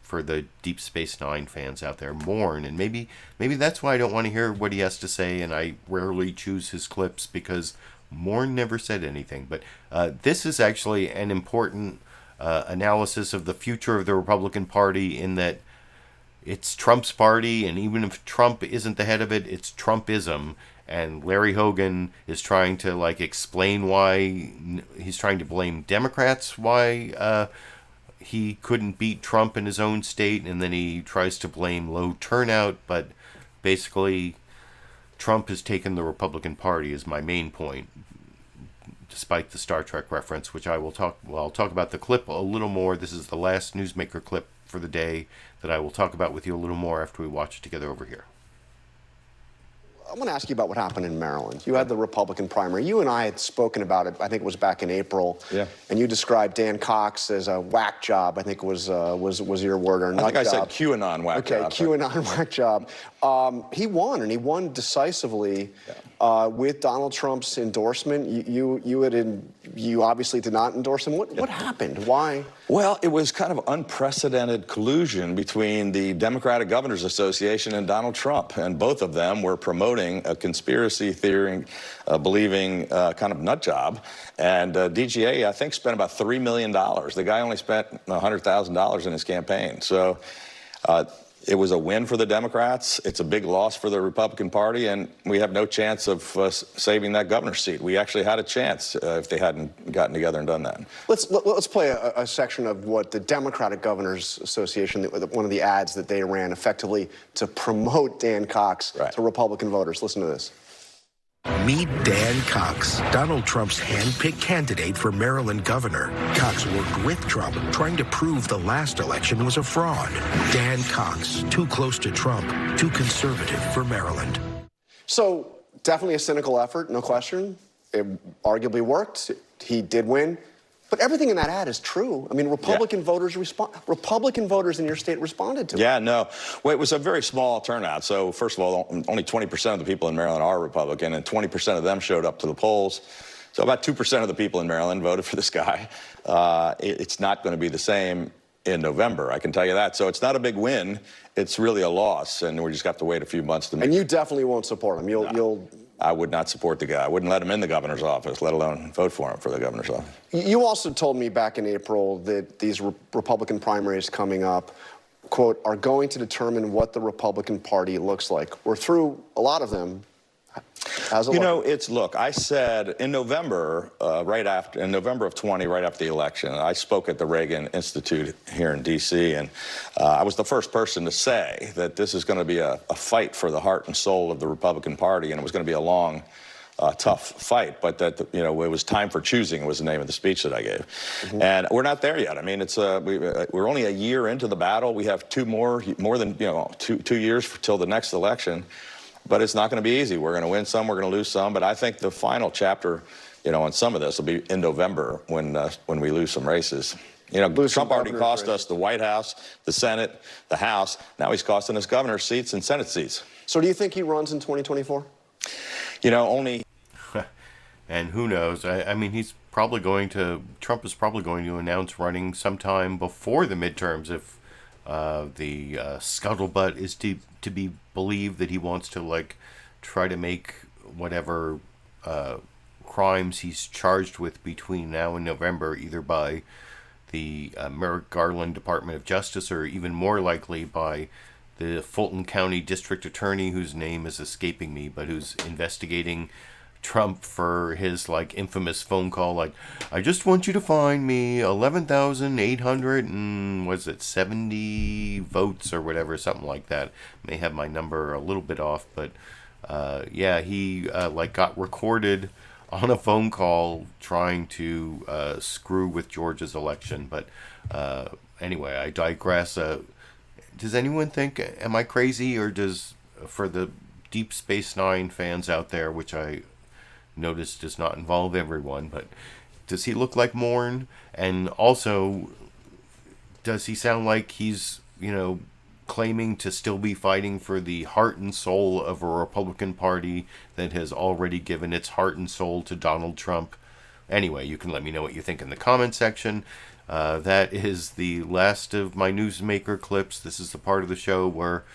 for the Deep Space Nine fans out there, Morn. And maybe that's why I don't want to hear what he has to say, and I rarely choose his clips, because Morn never said anything. But this is actually an important analysis of the future of the Republican Party, in that it's Trump's party, and even if Trump isn't the head of it, it's Trumpism. And Larry Hogan is trying to, like, explain why he's trying to blame Democrats why he couldn't beat Trump in his own state, and then he tries to blame low turnout. But basically, Trump has taken the Republican Party, is my main point, despite the Star Trek reference, which I'll talk about the clip a little more. This is the last Newsmaker clip for the day that I will talk about with you a little more after we watch it together over here. I want to ask you about what happened in Maryland. You had the Republican primary. You and I had spoken about it, I think it was back in April. Yeah. And you described Dan Cox as a whack job, I think was your word, or nut job. I think I said QAnon whack job. Okay, QAnon whack job. He won, and he won decisively with Donald Trump's endorsement. You obviously did not endorse him. What happened? Why? Well, it was kind of unprecedented collusion between the Democratic Governors Association and Donald Trump, and both of them were promoting a conspiracy theory, believing kind of nut job. And DGA, I think, spent about $3 million. The guy only spent $100,000 in his campaign. So it was a win for the Democrats. It's a big loss for the Republican Party, and we have no chance of saving that governor's seat. We actually had a chance if they hadn't gotten together and done that. Let's play a section of what the Democratic Governors Association, one of the ads that they ran effectively to promote Dan Cox to Republican voters. Listen to this. Meet Dan Cox, Donald Trump's hand-picked candidate for Maryland governor. Cox worked with Trump, trying to prove the last election was a fraud. Dan Cox, too close to Trump, too conservative for Maryland. So, definitely a cynical effort, no question. It arguably worked. He did win. But everything in that ad is true. I mean, Republican voters in your state responded to it. Yeah, no. Well, it was a very small turnout. So, first of all, only 20% of the people in Maryland are Republican, and 20% of them showed up to the polls. So about 2% of the people in Maryland voted for this guy. It's not going to be the same in November, I can tell you that. So it's not a big win. It's really a loss, and we just have to wait a few months to make. And you definitely won't support him. You'll. I would not support the guy. I wouldn't let him in the governor's office, let alone vote for him for the governor's office. You also told me back in April that these Republican primaries coming up, quote, are going to determine what the Republican Party looks like. We're through a lot of them. How's it look? Look, I said in November, in November of 20, right after the election, I spoke at the Reagan Institute here in D.C., and I was the first person to say that this is going to be a fight for the heart and soul of the Republican Party, and it was going to be a long tough fight, but that, you know, it was time for choosing was the name of the speech that I gave. And we're not there yet. I mean, it's we're only a year into the battle. We have more than, you know, two years till the next election, but it's not going to be easy. We're going to win some, we're going to lose some, but I think the final chapter, you know, on some of this will be in November when we lose some races. You know, Trump already cost us the White House, the Senate, the House. Now he's costing us governor seats and Senate seats. So do you think he runs in 2024? You know, only... And who knows? I mean, Trump is probably going to announce running sometime before the midterms if the scuttlebutt is to be believed that he wants to, like, try to make whatever crimes he's charged with between now and November, either by the Merrick Garland Department of Justice or even more likely by the Fulton County District Attorney, whose name is escaping me, but who's investigating Trump for his, like, infamous phone call, like, I just want you to find me 11,800 and was it 70 votes or whatever, something like that. May have my number a little bit off, but yeah, he like got recorded on a phone call trying to screw with Georgia's election. But anyway, I digress. Does anyone think, am I crazy, or for the Deep Space Nine fans out there, which I noticed does not involve everyone, but does he look like Morn? And also, does he sound like he's, you know, claiming to still be fighting for the heart and soul of a Republican Party that has already given its heart and soul to Donald Trump? Anyway, you can let me know what you think in the comment section. That is the last of my newsmaker clips. This is the part of the show where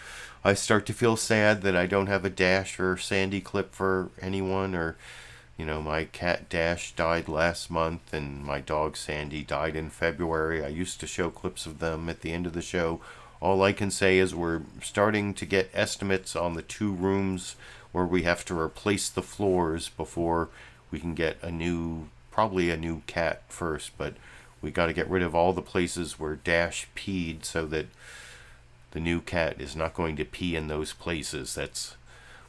I start to feel sad that I don't have a Dash or Sandy clip for anyone, or, you know, my cat Dash died last month and my dog Sandy died in February. I used to show clips of them at the end of the show. All I can say is we're starting to get estimates on the 2 rooms where we have to replace the floors before we can get probably a new cat first, but we got to get rid of all the places where Dash peed so that the new cat is not going to pee in those places. That's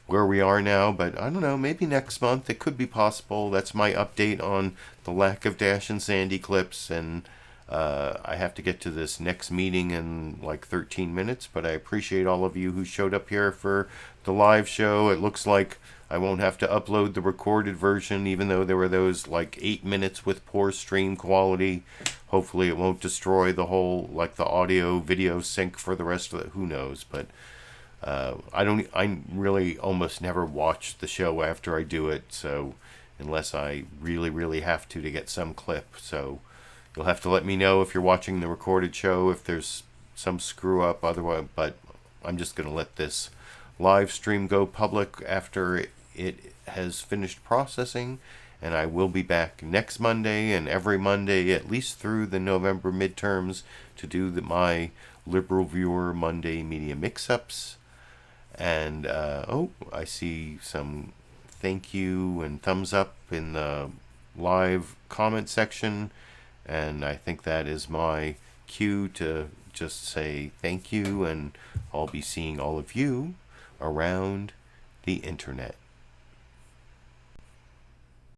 where we are now, but I don't know, maybe next month it could be possible. That's my update on the lack of Dash and Sandy clips, and I have to get to this next meeting in like 13 minutes, but I appreciate all of you who showed up here for the live show. It looks like I won't have to upload the recorded version, even though there were those like 8 minutes with poor stream quality. Hopefully it won't destroy the whole, like, the audio video sync for the rest of it. Who knows? But I really almost never watch the show after I do it, so unless I really have to get some clip. So you'll have to let me know if you're watching the recorded show if there's some screw up. Otherwise, but I'm just going to let this live stream go public after it has finished processing, and I will be back next Monday and every Monday at least through the November midterms to do my LiberalViewer Monday Media Mix-Ups. And oh, I see some thank you and thumbs up in the live comment section, and I think that is my cue to just say thank you, and I'll be seeing all of you around the internet.